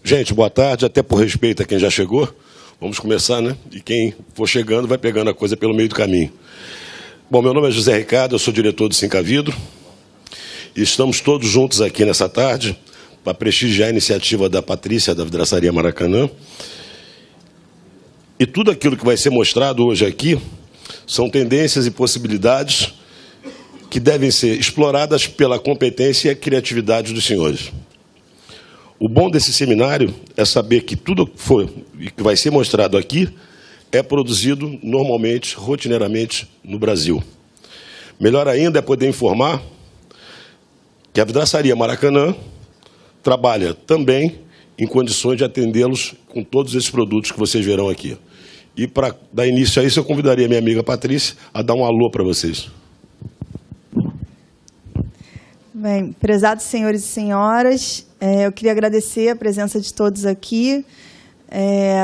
Gente, boa tarde, até por respeito a quem já chegou. Vamos começar, né? E quem for chegando vai pegando a coisa pelo meio do caminho. Bom, meu nome é José Ricardo, eu sou diretor do Sincavidro. E estamos todos juntos aqui nessa tarde para prestigiar a iniciativa da Patrícia, da Vidraçaria Maracanã. E tudo aquilo que vai ser mostrado hoje aqui são tendências e possibilidades que devem ser exploradas pela competência e a criatividade dos senhores. O bom desse seminário é saber que tudo que vai ser mostrado aqui é produzido normalmente, rotineiramente, no Brasil. Melhor ainda é poder informar que a Vidraçaria Maracanã trabalha também em condições de atendê-los com todos esses produtos que vocês verão aqui. E, para dar início a isso, eu convidaria a minha amiga Patrícia a dar um alô para vocês. Bem, prezados senhores e senhoras, eu queria agradecer a presença de todos aqui.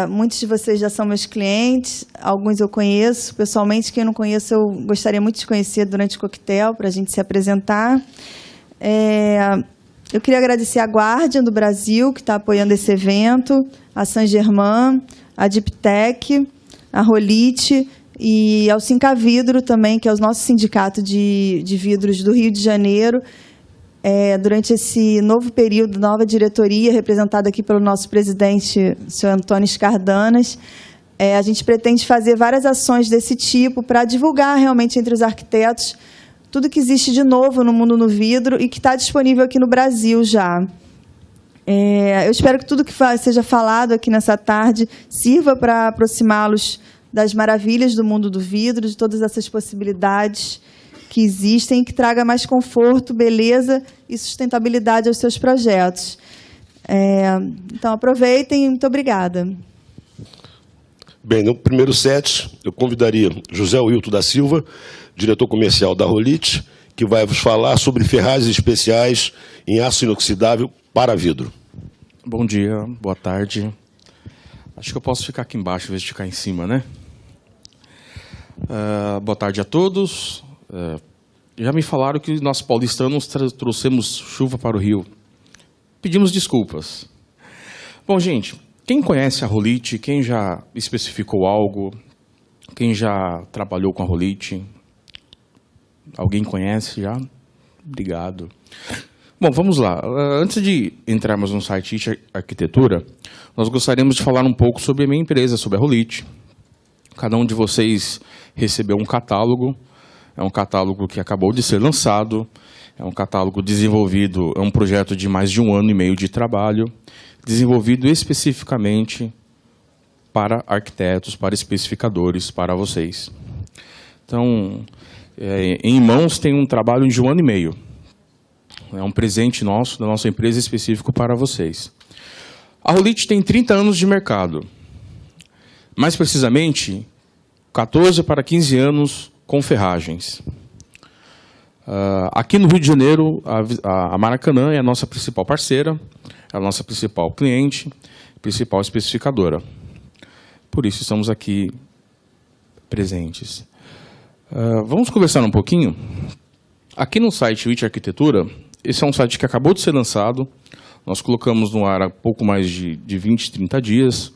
Muitos de vocês já são meus clientes, alguns eu conheço. Pessoalmente, quem não conheço, eu gostaria muito de conhecer durante o coquetel, para a gente se apresentar. Eu queria agradecer a Guardian do Brasil, que está apoiando esse evento, a Saint-Germain, a Diptec, a Rolite e ao Sincavidro também, que é o nosso sindicato de vidros do Rio de Janeiro. Durante esse novo período, nova diretoria, representada aqui pelo nosso presidente, o senhor Antônio Scardanas, a gente pretende fazer várias ações desse tipo para divulgar realmente entre os arquitetos tudo que existe de novo no mundo no vidro e que está disponível aqui no Brasil já. Eu espero que tudo que seja falado aqui nessa tarde sirva para aproximá-los das maravilhas do mundo do vidro, de todas essas possibilidades que existem, que traga mais conforto, beleza e sustentabilidade aos seus projetos. Então, aproveitem e muito obrigada. Bem, no primeiro set, eu convidaria José Wilton da Silva, diretor comercial da Rolite, que vai vos falar sobre ferragens especiais em aço inoxidável para vidro. Bom dia, boa tarde. Acho que eu posso ficar aqui embaixo, em vez de ficar em cima, né? Boa tarde a todos. Já me falaram que nós paulistanos trouxemos chuva para o Rio. Pedimos desculpas. Bom, gente, quem conhece a Rolite, quem já especificou algo, quem já trabalhou com a Rolite? Alguém conhece já? Obrigado. Bom, vamos lá. Antes de entrarmos no site IT Arquitetura, nós gostaríamos de falar um pouco sobre a minha empresa, sobre a Rolite. Cada um de vocês recebeu um catálogo. É um catálogo que acabou de ser lançado. É um catálogo desenvolvido, é um projeto de mais de 1 ano e meio de trabalho, desenvolvido especificamente para arquitetos, para especificadores, para vocês. Então, em mãos tem um trabalho de 1 ano e meio. É um presente nosso, da nossa empresa, específico para vocês. A Rolite tem 30 anos de mercado. Mais precisamente, 14 para 15 anos com ferragens. Aqui no Rio de Janeiro, a Maracanã é a nossa principal parceira, é a nossa principal cliente, principal especificadora. Por isso estamos aqui presentes. Vamos conversar um pouquinho? Aqui no site IT Arquitetura, esse é um site que acabou de ser lançado, nós colocamos no ar há pouco mais de 20, 30 dias,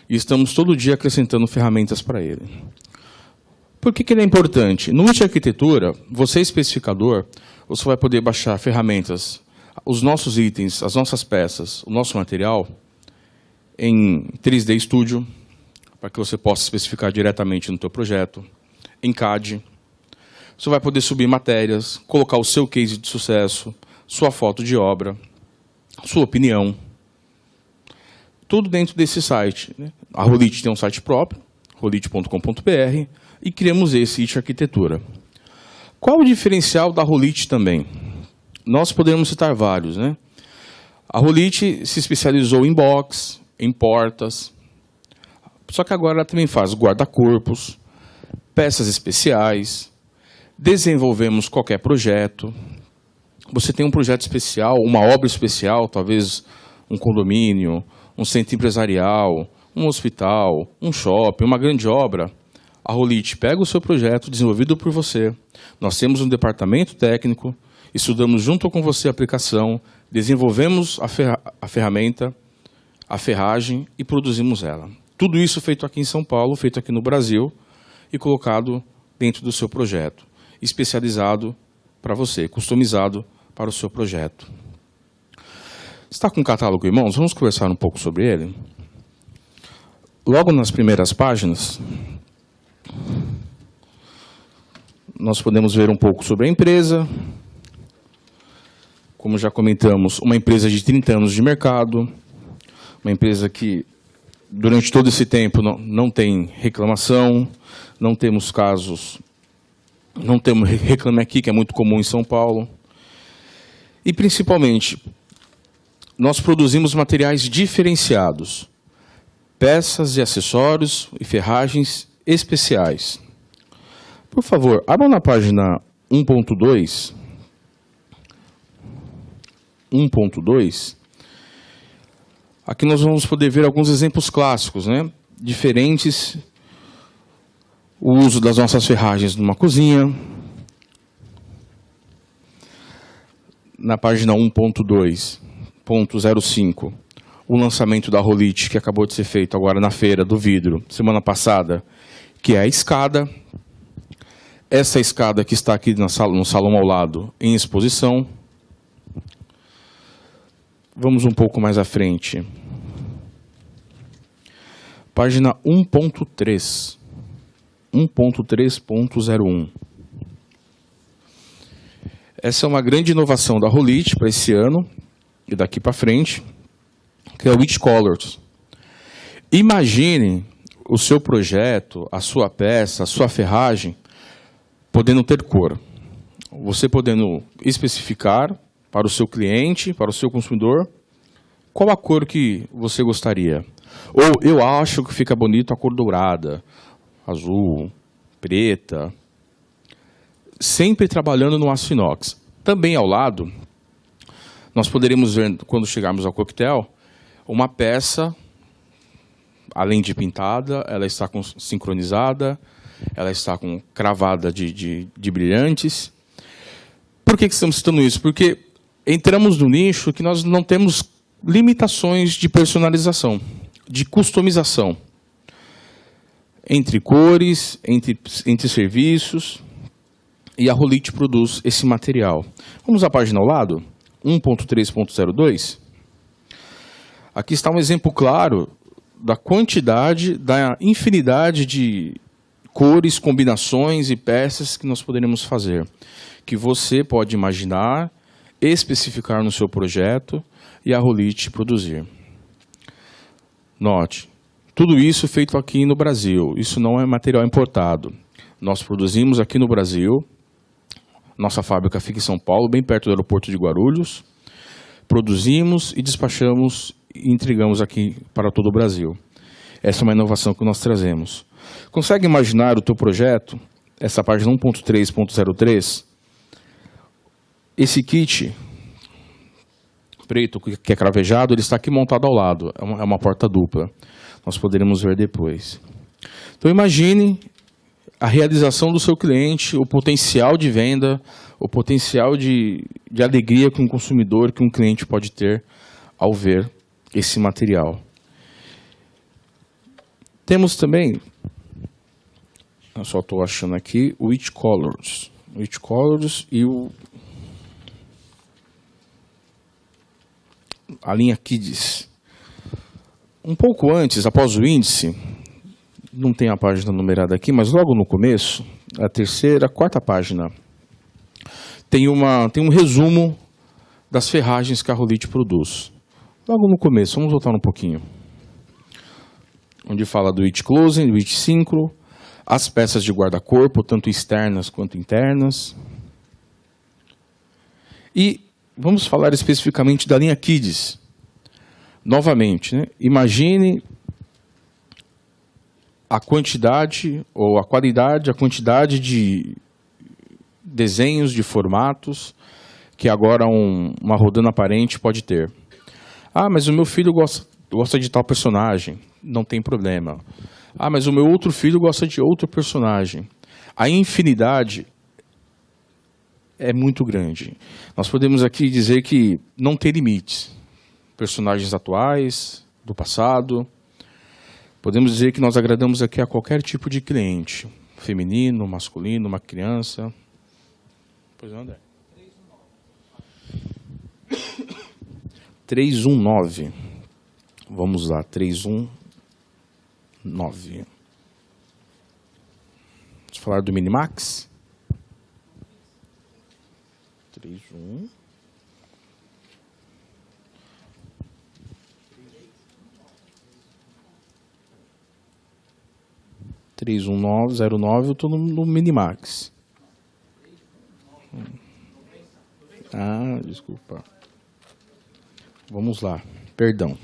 e estamos todo dia acrescentando ferramentas para ele. Por que ele é importante? No IT Arquitetura, você especificador, você vai poder baixar ferramentas, os nossos itens, as nossas peças, o nosso material, em 3D Studio, para que você possa especificar diretamente no teu projeto, em CAD. Você vai poder subir matérias, colocar o seu case de sucesso, sua foto de obra, sua opinião. Tudo dentro desse site. A Rolite tem um site próprio, rolite.com.br, e criamos esse IT Arquitetura. Qual o diferencial da Rolite também? Nós podemos citar vários, né? A Rolite se especializou em box, em portas, só que agora ela também faz guarda-corpos, peças especiais, desenvolvemos qualquer projeto. Você tem um projeto especial, uma obra especial, talvez um condomínio, um centro empresarial, um hospital, um shopping, uma grande obra. A Rolite pega o seu projeto desenvolvido por você. Nós temos um departamento técnico, estudamos junto com você a aplicação, desenvolvemos a ferramenta, a ferragem e produzimos ela. Tudo isso feito aqui em São Paulo, feito aqui no Brasil e colocado dentro do seu projeto, especializado para você, customizado para o seu projeto. Está com o catálogo em mãos? Vamos conversar um pouco sobre ele? Logo nas primeiras páginas, nós podemos ver um pouco sobre a empresa. Como já comentamos, uma empresa de 30 anos de mercado, uma empresa que, durante todo esse tempo, não tem reclamação, não temos casos, não temos Reclame Aqui, que é muito comum em São Paulo. E, principalmente, nós produzimos materiais diferenciados, peças e acessórios e ferragens especiais. Por favor, abram na página 1.2. 1.2. Aqui nós vamos poder ver alguns exemplos clássicos, né? Diferentes. O uso das nossas ferragens numa cozinha. Na página 1.2.05, o lançamento da Rolite, que acabou de ser feito agora na Feira do Vidro, semana passada, que é a escada. Essa escada que está aqui no salão ao lado, em exposição. Vamos um pouco mais à frente. Página 1.3. 1.3.01. Essa é uma grande inovação da Rolite para esse ano e daqui para frente, que é o It Colors. Imagine o seu projeto, a sua peça, a sua ferragem, podendo ter cor. Você podendo especificar para o seu cliente, para o seu consumidor, qual a cor que você gostaria. Ou eu acho que fica bonito a cor dourada, azul, preta, sempre trabalhando no aço inox. Também ao lado, nós poderemos ver, quando chegarmos ao coquetel, uma peça, além de pintada, ela está sincronizada, ela está com cravada de brilhantes. Por que estamos citando isso? Porque entramos no nicho que nós não temos limitações de personalização, de customização. Entre cores, entre serviços, e a Rolite produz esse material. Vamos à página ao lado, 1.3.02. Aqui está um exemplo claro da quantidade, da infinidade de cores, combinações e peças que nós poderemos fazer, que você pode imaginar, especificar no seu projeto e a Rolite produzir. Note, tudo isso feito aqui no Brasil, isso não é material importado. Nós produzimos aqui no Brasil, nossa fábrica fica em São Paulo, bem perto do aeroporto de Guarulhos, produzimos e despachamos e entregamos aqui para todo o Brasil. Essa é uma inovação que nós trazemos. Consegue imaginar o teu projeto? Essa página 1.3.03, esse kit preto, que é cravejado, ele está aqui montado ao lado, é uma porta dupla. Nós poderemos ver depois. Então imagine a realização do seu cliente, o potencial de venda, o potencial de alegria que um consumidor, que um cliente pode ter ao ver esse material. Temos também, eu só estou achando aqui, o It Colors. O It Colors e a linha Kids. Um pouco antes, após o índice, não tem a página numerada aqui, mas logo no começo, a terceira, quarta página, tem um resumo das ferragens que a Rolite produz. Logo no começo, vamos voltar um pouquinho. Onde fala do It Closing, do It Synchro, as peças de guarda-corpo, tanto externas quanto internas. E vamos falar especificamente da linha Kids. Novamente, né? Imagine a quantidade, ou a qualidade, a quantidade de desenhos, de formatos, que agora uma rodando aparente pode ter. Ah, mas o meu filho gosta de tal personagem. Não tem problema. Ah, mas o meu outro filho gosta de outro personagem. A infinidade é muito grande. Nós podemos aqui dizer que não tem limites. Personagens atuais, do passado. Podemos dizer que nós agradamos aqui a qualquer tipo de cliente, feminino, masculino, uma criança. Pois não, André? 319. Vamos lá, 319. Vamos falar do Minimax? 31. Eu estou no Minimax. Ah, desculpa. Vamos lá, perdão.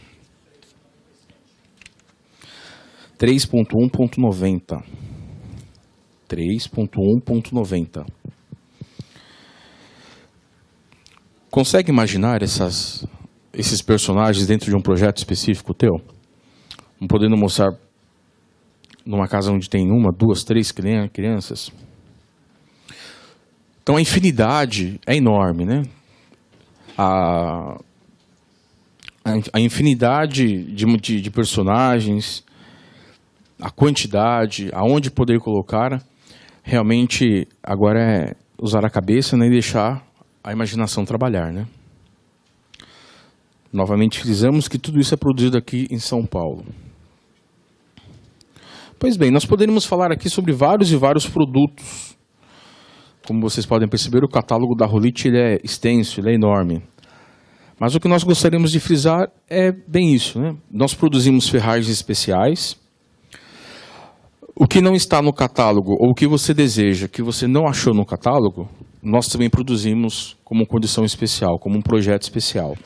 3.1.90. 3.1.90. Consegue imaginar esses personagens dentro de um projeto específico teu? Não podendo mostrar numa casa onde tem uma, duas, três crianças? Então a infinidade é enorme, né? A infinidade de personagens, a quantidade, aonde poder colocar, realmente agora é usar a cabeça, né, e deixar a imaginação trabalhar, né? Novamente frisamos que tudo isso é produzido aqui em São Paulo. Pois bem, nós poderíamos falar aqui sobre vários e vários produtos. Como vocês podem perceber, o catálogo da Rolite ele é extenso, ele é enorme. Mas o que nós gostaríamos de frisar é bem isso, né? Nós produzimos ferragens especiais. O que não está no catálogo, ou o que você deseja, que você não achou no catálogo, nós também produzimos como condição especial, como um projeto especial.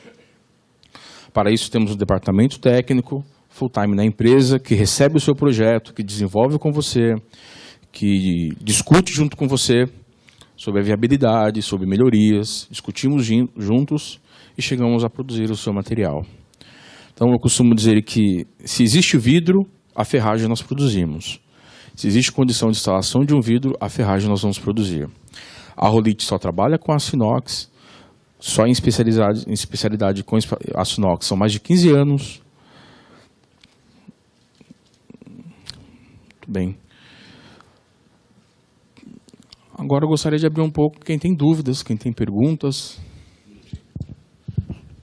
Para isso temos um departamento técnico, full-time na empresa, que recebe o seu projeto, que desenvolve com você, que discute junto com você sobre a viabilidade, sobre melhorias, discutimos juntos e chegamos a produzir o seu material. Então eu costumo dizer que se existe vidro, a ferragem nós produzimos. Se existe condição de instalação de um vidro, a ferragem nós vamos produzir. A Rolite só trabalha com aço inox, só em especialidade com aço inox. São mais de 15 anos. Muito bem. Agora eu gostaria de abrir um pouco quem tem dúvidas, quem tem perguntas.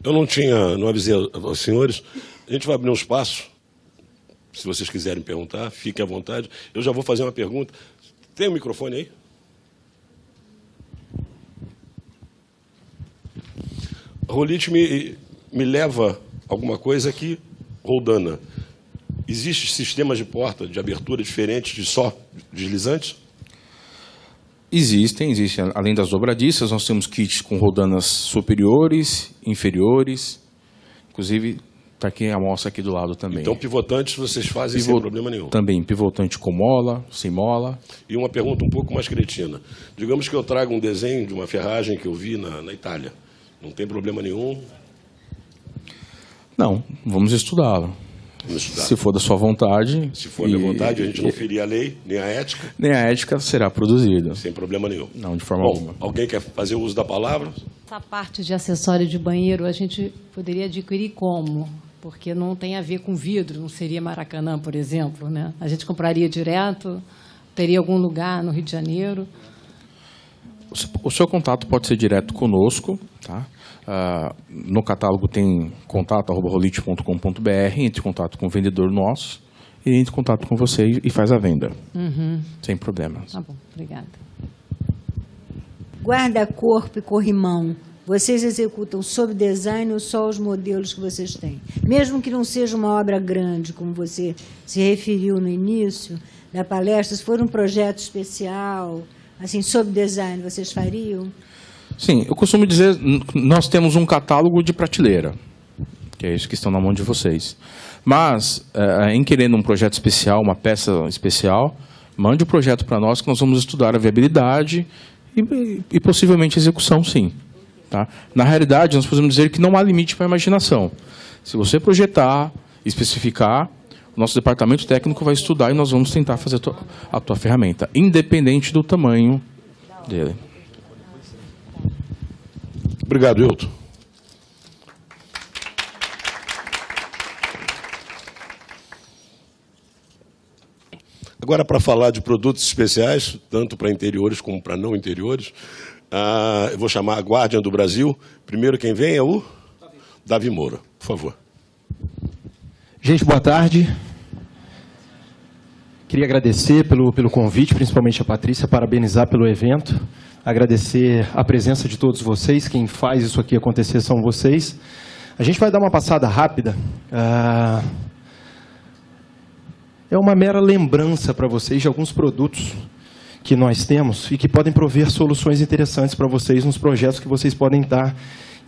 Eu não avisei aos senhores. A gente vai abrir um espaço. Se vocês quiserem perguntar, fiquem à vontade. Eu já vou fazer uma pergunta. Tem um microfone aí? A Rolite me leva alguma coisa aqui, Roldana. Existem sistemas de porta, de abertura diferentes de só deslizantes? Existem. Além das dobradiças, nós temos kits com roldanas superiores, inferiores. Inclusive, está aqui a amostra aqui do lado também. Então, pivotantes vocês fazem sem problema nenhum? Também, pivotante com mola, sem mola. E uma pergunta um pouco mais cretina. Digamos que eu trago um desenho de uma ferragem que eu vi na Itália. Não tem problema nenhum? Não, vamos estudá-la. Se for da sua vontade. Se for da vontade, a gente não ferir a lei, nem a ética. Nem a ética será produzida. Sem problema nenhum. Não, de forma alguma. Alguém quer fazer uso da palavra? Essa parte de acessório de banheiro, a gente poderia adquirir como? Porque não tem a ver com vidro, não seria Maracanã, por exemplo, né? A gente compraria direto, teria algum lugar no Rio de Janeiro? O seu contato pode ser direto conosco, tá? No catálogo tem contato@rolite.com.br, entre em contato com o vendedor nosso e entre em contato com você e faz a venda. Sem problemas. Tá bom, obrigada. Guarda-corpo e corrimão, vocês executam sob design ou só os modelos que vocês têm? Mesmo que não seja uma obra grande, como você se referiu no início da palestra, se for um projeto especial, assim, sob design, vocês fariam? Sim, eu costumo dizer, nós temos um catálogo de prateleira, que é isso que estão na mão de vocês. Mas, em querendo um projeto especial, uma peça especial, mande o projeto para nós, que nós vamos estudar a viabilidade e possivelmente a execução, sim. Tá? Na realidade, nós podemos dizer que não há limite para a imaginação. Se você projetar, especificar, o nosso departamento técnico vai estudar e nós vamos tentar fazer a tua ferramenta, independente do tamanho dele. Obrigado, Hilton. Agora, para falar de produtos especiais, tanto para interiores como para não interiores, eu vou chamar a Guardian do Brasil. Primeiro quem vem é o Davi Moura, por favor. Gente, boa tarde. Queria agradecer pelo convite, principalmente a Patrícia, parabenizar pelo evento, agradecer a presença de todos vocês, quem faz isso aqui acontecer são vocês. A gente vai dar uma passada rápida. É uma mera lembrança para vocês de alguns produtos que nós temos e que podem prover soluções interessantes para vocês nos projetos que vocês podem estar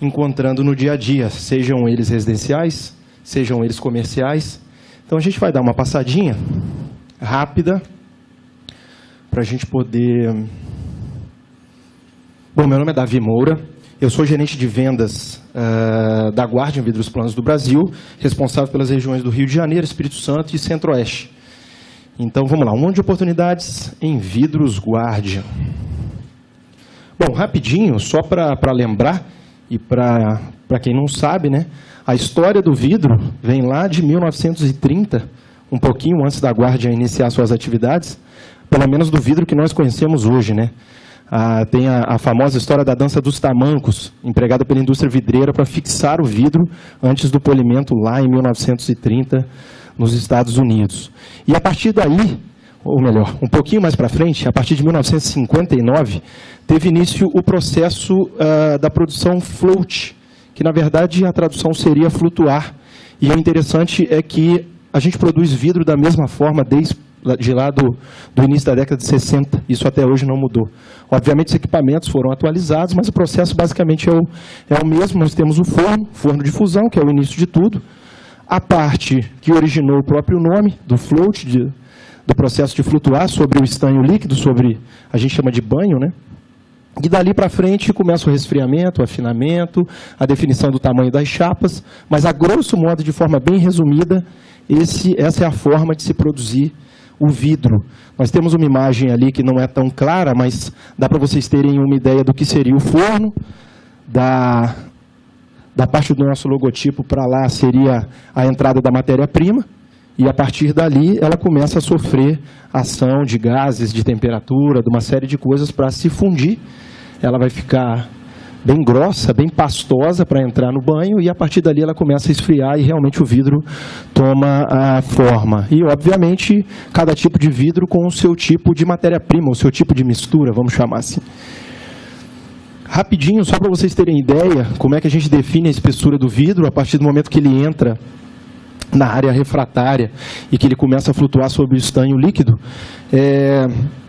encontrando no dia a dia, sejam eles residenciais, sejam eles comerciais. Então a gente vai dar uma passadinha rápida para a gente poder... Bom, meu nome é Davi Moura, eu sou gerente de vendas da Guardian Vidros Planos do Brasil, responsável pelas regiões do Rio de Janeiro, Espírito Santo e Centro-Oeste. Então vamos lá, um monte de oportunidades em vidros Guardian. Bom, rapidinho, só para lembrar e para quem não sabe, né, a história do vidro vem lá de 1930, um pouquinho antes da Guardian iniciar suas atividades, pelo menos do vidro que nós conhecemos hoje, né? Tem a famosa história da dança dos tamancos, empregada pela indústria vidreira para fixar o vidro antes do polimento lá em 1930 nos Estados Unidos. E a partir daí, ou melhor, um pouquinho mais para frente, a partir de 1959, teve início o processo da produção float, que na verdade a tradução seria flutuar. E o interessante é que a gente produz vidro da mesma forma desde lá do início da década de 60, isso até hoje não mudou. Obviamente os equipamentos foram atualizados, mas o processo basicamente é o mesmo. Nós temos o forno de fusão, que é o início de tudo, a parte que originou o próprio nome do float, do processo de flutuar sobre o estanho líquido, sobre, a gente chama de banho, né? E dali para frente começa o resfriamento, o afinamento, a definição do tamanho das chapas, mas a grosso modo, de forma bem resumida, essa é a forma de se produzir o vidro. Nós temos uma imagem ali que não é tão clara, mas dá para vocês terem uma ideia do que seria o forno. Da parte do nosso logotipo para lá seria a entrada da matéria-prima, e a partir dali ela começa a sofrer ação de gases, de temperatura, de uma série de coisas para se fundir. Ela vai ficar bem grossa, bem pastosa para entrar no banho, e a partir dali ela começa a esfriar e realmente o vidro toma a forma. E, obviamente, cada tipo de vidro com o seu tipo de matéria-prima, o seu tipo de mistura, vamos chamar assim. Rapidinho, só para vocês terem ideia, como é que a gente define a espessura do vidro a partir do momento que ele entra na área refratária e que ele começa a flutuar sobre o estanho líquido.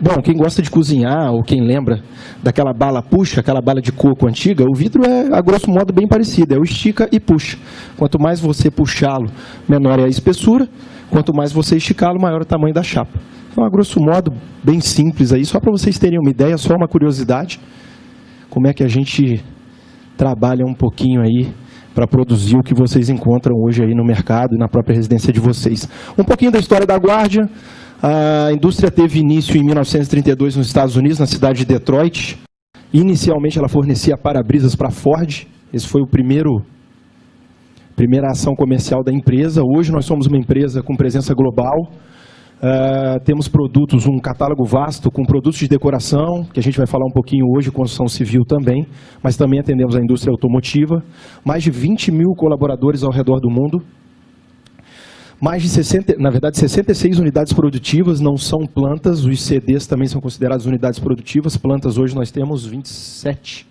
Bom, quem gosta de cozinhar ou quem lembra daquela bala puxa, aquela bala de coco antiga, o vidro é, a grosso modo, bem parecido, é o estica e puxa. Quanto mais você puxá-lo, menor é a espessura, quanto mais você esticá-lo, maior é o tamanho da chapa. Então, a grosso modo, bem simples aí, só para vocês terem uma ideia, só uma curiosidade, como é que a gente trabalha um pouquinho aí para produzir o que vocês encontram hoje aí no mercado e na própria residência de vocês. Um pouquinho da história da Guardian. A indústria teve início em 1932 nos Estados Unidos, na cidade de Detroit. Inicialmente ela fornecia para-brisas para a Ford. Esse foi a primeira ação comercial da empresa. Hoje nós somos uma empresa com presença global. Temos produtos, um catálogo vasto com produtos de decoração, que a gente vai falar um pouquinho hoje, construção civil também, mas também atendemos a indústria automotiva. Mais de 20 mil colaboradores ao redor do mundo. Mais de 66 unidades produtivas, não são plantas, os CDs também são considerados unidades produtivas. Plantas hoje nós temos 27,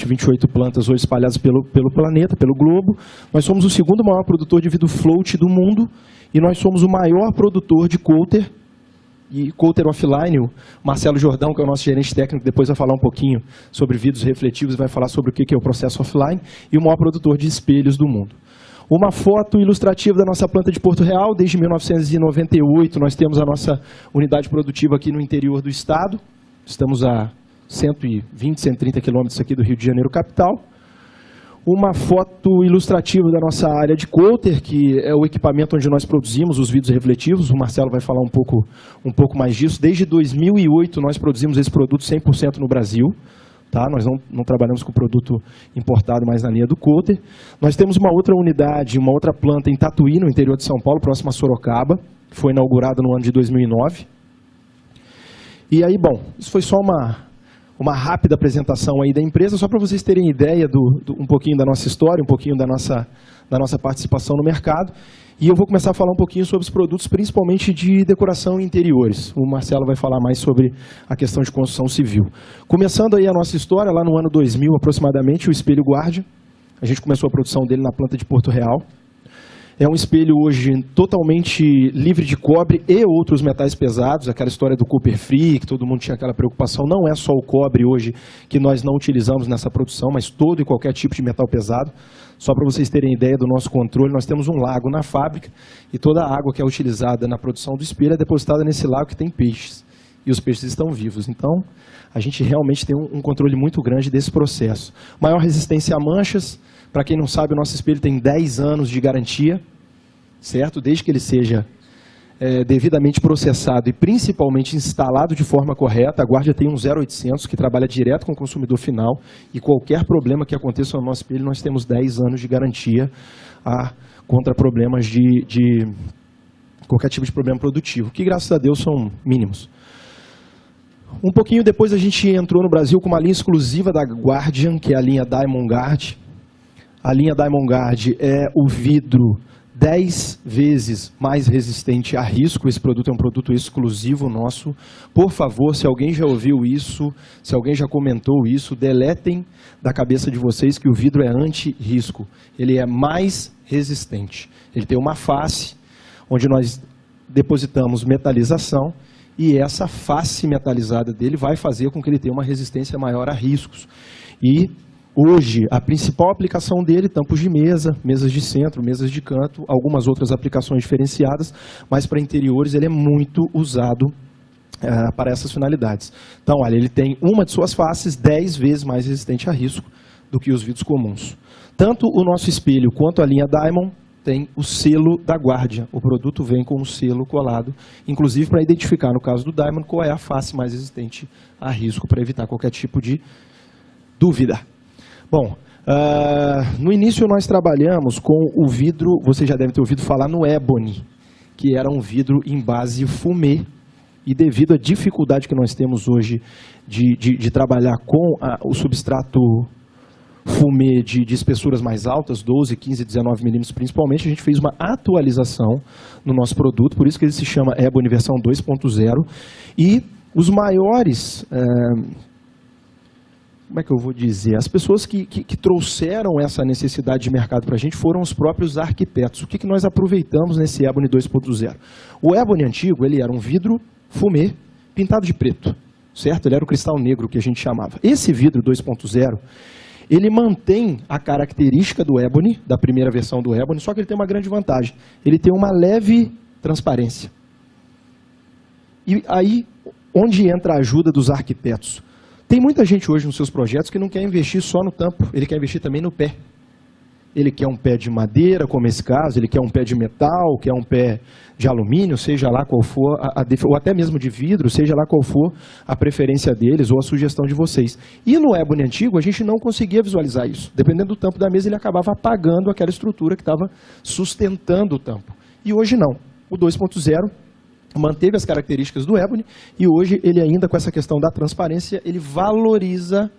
28 plantas hoje espalhadas pelo planeta, pelo globo. Nós somos o segundo maior produtor de vidro float do mundo e nós somos o maior produtor de coater e coater offline. O Marcelo Jordão, que é o nosso gerente técnico, depois vai falar um pouquinho sobre vidros refletivos, vai falar sobre o que é o processo offline, e o maior produtor de espelhos do mundo. Uma foto ilustrativa da nossa planta de Porto Real. Desde 1998 nós temos a nossa unidade produtiva aqui no interior do estado. Estamos a 120, 130 quilômetros aqui do Rio de Janeiro, capital. Uma foto ilustrativa da nossa área de coater, que é o equipamento onde nós produzimos os vidros refletivos. O Marcelo vai falar um pouco mais disso. Desde 2008 nós produzimos esse produto 100% no Brasil. Tá? Nós não trabalhamos com produto importado mais na linha do coater. Nós temos uma outra unidade, uma outra planta em Tatuí, no interior de São Paulo, próximo a Sorocaba, foi inaugurado no ano de 2009. E aí, bom, isso foi só uma rápida apresentação aí da empresa, só para vocês terem ideia um pouquinho da nossa história, um pouquinho da nossa participação no mercado. E eu vou começar a falar um pouquinho sobre os produtos, principalmente de decoração e interiores. O Marcelo vai falar mais sobre a questão de construção civil. Começando aí a nossa história, lá no ano 2000 aproximadamente, o espelho Guardian. A gente começou a produção dele na planta de Porto Real. É um espelho hoje totalmente livre de cobre e outros metais pesados, aquela história do copper free, que todo mundo tinha aquela preocupação. Não é só o cobre hoje que nós não utilizamos nessa produção, mas todo e qualquer tipo de metal pesado. Só para vocês terem ideia do nosso controle, nós temos um lago na fábrica e toda a água que é utilizada na produção do espelho é depositada nesse lago que tem peixes. E os peixes estão vivos. Então, a gente realmente tem um controle muito grande desse processo. Maior resistência a manchas. Para quem não sabe, o nosso espelho tem 10 anos de garantia, certo? Desde que ele seja devidamente processado e principalmente instalado de forma correta. A Guardia tem um 0800 que trabalha direto com o consumidor final e qualquer problema que aconteça no nosso espelho, nós temos 10 anos de garantia contra problemas de qualquer tipo de problema produtivo, que graças a Deus são mínimos. Um pouquinho depois a gente entrou no Brasil com uma linha exclusiva da Guardian, que é a linha Diamond Guard. A linha Diamond Guard é o vidro 10 vezes mais resistente a risco. Esse produto é um produto exclusivo nosso. Por favor, se alguém já ouviu isso, se alguém já comentou isso, deletem da cabeça de vocês que o vidro é anti-risco. Ele é mais resistente. Ele tem uma face onde nós depositamos metalização e essa face metalizada dele vai fazer com que ele tenha uma resistência maior a riscos. E hoje, a principal aplicação dele, tampos de mesa, mesas de centro, mesas de canto, algumas outras aplicações diferenciadas, mas para interiores ele é muito usado para essas finalidades. Então, olha, ele tem uma de suas faces 10 vezes mais resistente a risco do que os vidros comuns. Tanto o nosso espelho quanto a linha Diamond tem o selo da Guardian. O produto vem com um selo colado, inclusive para identificar, no caso do Diamond, qual é a face mais resistente a risco, para evitar qualquer tipo de dúvida. Bom, no início nós trabalhamos com o vidro, você já deve ter ouvido falar no Ebony, que era um vidro em base fumê, e devido à dificuldade que nós temos hoje de trabalhar com o substrato fumê de espessuras mais altas, 12, 15, 19 milímetros principalmente, a gente fez uma atualização no nosso produto, por isso que ele se chama Ebony versão 2.0, e os maiores... como é que eu vou dizer? As pessoas que trouxeram essa necessidade de mercado para a gente foram os próprios arquitetos. O que nós aproveitamos nesse Ebony 2.0? O Ebony antigo, ele era um vidro fumê pintado de preto, certo? Ele era o cristal negro que a gente chamava. Esse vidro 2.0, ele mantém a característica do Ebony, da primeira versão do Ebony, só que ele tem uma grande vantagem. Ele tem uma leve transparência. E aí, onde entra a ajuda dos arquitetos? Tem muita gente hoje nos seus projetos que não quer investir só no tampo, ele quer investir também no pé. Ele quer um pé de madeira, como esse caso, ele quer um pé de metal, quer um pé de alumínio, seja lá qual for, ou até mesmo de vidro, seja lá qual for a preferência deles ou a sugestão de vocês. E no Ebony antigo, a gente não conseguia visualizar isso. Dependendo do tampo da mesa, ele acabava apagando aquela estrutura que estava sustentando o tampo. E hoje não. O 2.0 manteve as características do Ebony e hoje ele ainda, com essa questão da transparência, ele valoriza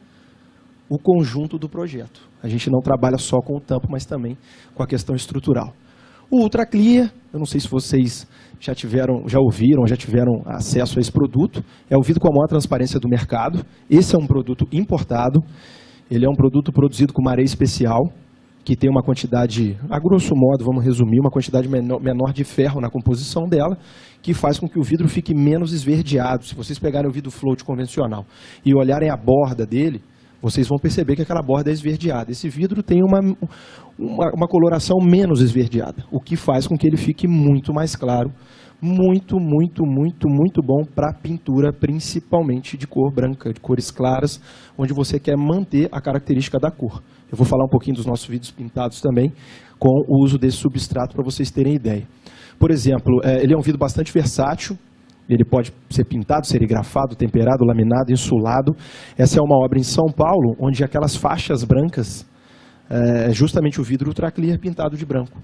o conjunto do projeto. A gente não trabalha só com o tampo, mas também com a questão estrutural. O Ultra Clear, eu não sei se vocês já ouviram, já tiveram acesso a esse produto, é o vidro com a maior transparência do mercado. Esse é um produto importado, ele é um produto produzido com uma areia especial, que tem uma quantidade, a grosso modo, vamos resumir, uma quantidade menor de ferro na composição dela, que faz com que o vidro fique menos esverdeado. Se vocês pegarem o vidro float convencional e olharem a borda dele, vocês vão perceber que aquela borda é esverdeada. Esse vidro tem uma coloração menos esverdeada, o que faz com que ele fique muito mais claro, muito bom para pintura, principalmente de cor branca, de cores claras, onde você quer manter a característica da cor. Eu vou falar um pouquinho dos nossos vidros pintados também, com o uso desse substrato para vocês terem ideia. Por exemplo, ele é um vidro bastante versátil, ele pode ser pintado, serigrafado, temperado, laminado, insulado. Essa é uma obra em São Paulo, onde aquelas faixas brancas é justamente o vidro Ultra Clear pintado de branco.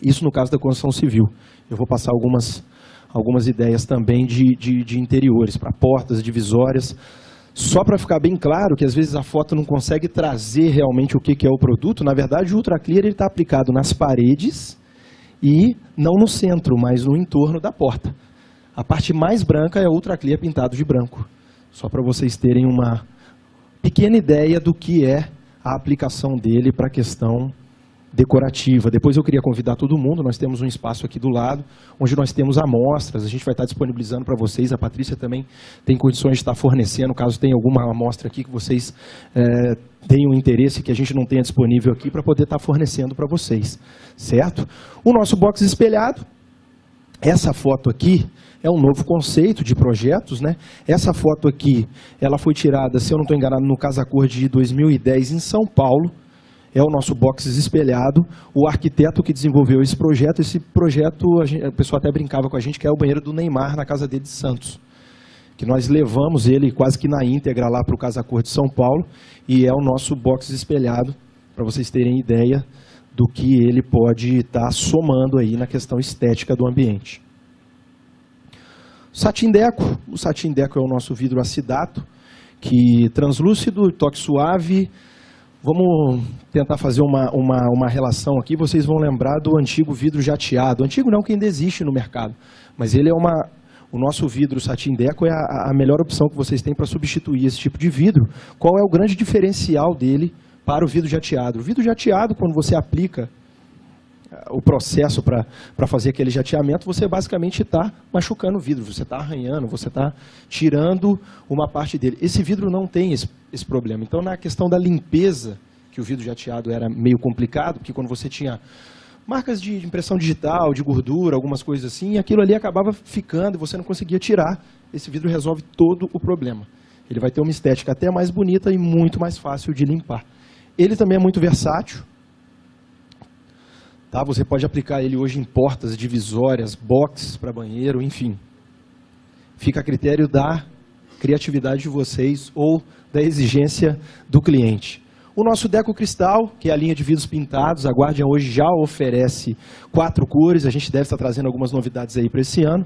Isso no caso da construção civil. Eu vou passar algumas ideias também de interiores, para portas, divisórias, só para ficar bem claro que às vezes a foto não consegue trazer realmente o que é o produto. Na verdade, o Ultra Clear está aplicado nas paredes e não no centro, mas no entorno da porta. A parte mais branca é o Ultra Clear pintado de branco. Só para vocês terem uma pequena ideia do que é a aplicação dele para a questão decorativa. Depois eu queria convidar todo mundo, nós temos um espaço aqui do lado, onde nós temos amostras, a gente vai estar disponibilizando para vocês, a Patrícia também tem condições de estar fornecendo, caso tenha alguma amostra aqui que vocês tenham interesse, que a gente não tenha disponível aqui, para poder estar fornecendo para vocês, certo? O nosso box espelhado, essa foto aqui é um novo conceito de projetos, né? Essa foto aqui, ela foi tirada, se eu não estou enganado, no Casa Cor de 2010 em São Paulo. É o nosso box espelhado. O arquiteto que desenvolveu esse projeto a pessoa até brincava com a gente, que é o banheiro do Neymar na casa dele de Santos. Que nós levamos ele quase que na íntegra lá para o Casa Cor de São Paulo, e é o nosso box espelhado, para vocês terem ideia do que ele pode estar somando aí na questão estética do ambiente. Satin Deco. O Satin Deco é o nosso vidro acidato, que translúcido, toque suave. Vamos tentar fazer uma relação aqui. Vocês vão lembrar do antigo vidro jateado. Antigo não, que ainda existe no mercado. Mas ele é o nosso vidro Satin Deco é a melhor opção que vocês têm para substituir esse tipo de vidro. Qual é o grande diferencial dele para o vidro jateado? O vidro jateado, quando você aplica o processo para fazer aquele jateamento, você basicamente está machucando o vidro, você está arranhando, você está tirando uma parte dele. Esse vidro não tem esse problema. Então, na questão da limpeza, que o vidro jateado era meio complicado, porque quando você tinha marcas de impressão digital, de gordura, algumas coisas assim, aquilo ali acabava ficando e você não conseguia tirar. Esse vidro resolve todo o problema. Ele vai ter uma estética até mais bonita e muito mais fácil de limpar. Ele também é muito versátil. Tá? Você pode aplicar ele hoje em portas, divisórias, boxes para banheiro, enfim. Fica a critério da criatividade de vocês ou da exigência do cliente. O nosso Deco Cristal, que é a linha de vidros pintados, a Guardian hoje já oferece 4 cores, a gente deve estar trazendo algumas novidades aí para esse ano.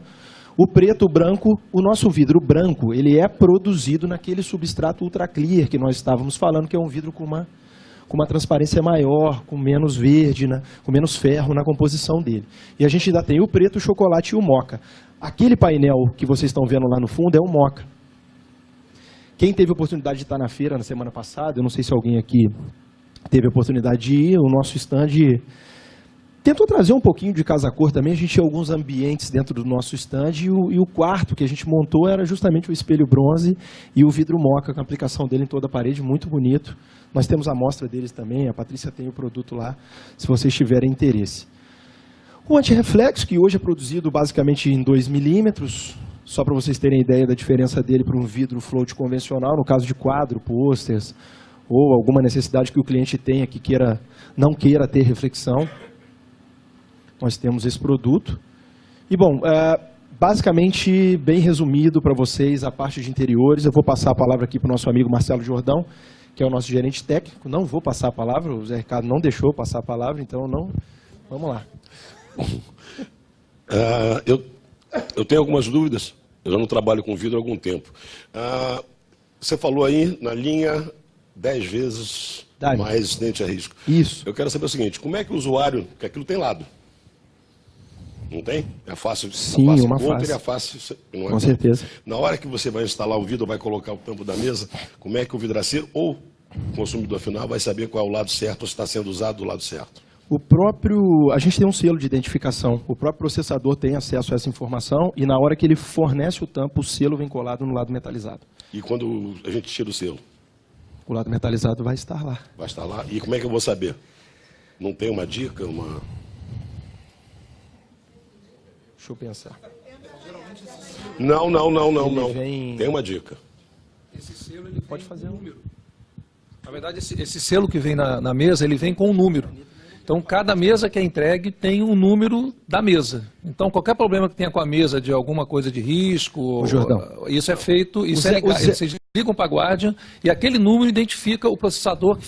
O preto, o branco, o nosso vidro branco, ele é produzido naquele substrato Ultra Clear que nós estávamos falando, que é um vidro com uma transparência maior, com menos verde, com menos ferro na composição dele. E a gente ainda tem o preto, o chocolate e o moca. Aquele painel que vocês estão vendo lá no fundo é o moca. Quem teve a oportunidade de estar na feira na semana passada, eu não sei se alguém aqui teve a oportunidade de ir, o nosso stand tentou trazer um pouquinho de Casa Cor também. A gente tinha alguns ambientes dentro do nosso stand e o quarto que a gente montou era justamente o espelho bronze e o vidro moca, com a aplicação dele em toda a parede, muito bonito. Nós temos a amostra deles também, a Patrícia tem o produto lá, se vocês tiverem interesse. O antirreflexo, que hoje é produzido basicamente em 2 milímetros, só para vocês terem ideia da diferença dele para um vidro float convencional, no caso de quadro, posters, ou alguma necessidade que o cliente tenha que não queira ter reflexão. Nós temos esse produto. E, bom, basicamente, bem resumido para vocês a parte de interiores. Eu vou passar a palavra aqui para o nosso amigo Marcelo Jordão, que é o nosso gerente técnico. Não vou passar a palavra, o Zé Ricardo não deixou passar a palavra, então não. Vamos lá. Eu tenho algumas dúvidas. Eu já não trabalho com vidro há algum tempo. Você falou aí na linha 10 vezes mais resistente a risco. Isso. Eu quero saber o seguinte, como é que o usuário, que aquilo tem lado, não tem? É fácil. Sim, uma face. É fácil, não é? Com certeza. Na hora que você vai instalar o vidro, vai colocar o tampo da mesa, como é que o vidraceiro ou o consumidor final vai saber qual é o lado certo ou se está sendo usado do lado certo? A gente tem um selo de identificação. O próprio processador tem acesso a essa informação e na hora que ele fornece o tampo, o selo vem colado no lado metalizado. E quando a gente tira o selo? O lado metalizado vai estar lá. Vai estar lá. E como é que eu vou saber? Não tem uma dica, Deixa eu pensar. Não. Vem... Tem uma dica. Esse selo ele pode fazer um número. Na verdade, esse selo que vem na mesa, ele vem com um número. Então, cada mesa que é entregue tem um número da mesa. Então, qualquer problema que tenha com a mesa de alguma coisa de risco, Jordão, isso é feito, isso é ligado. ligam para a Guardian e aquele número identifica o processador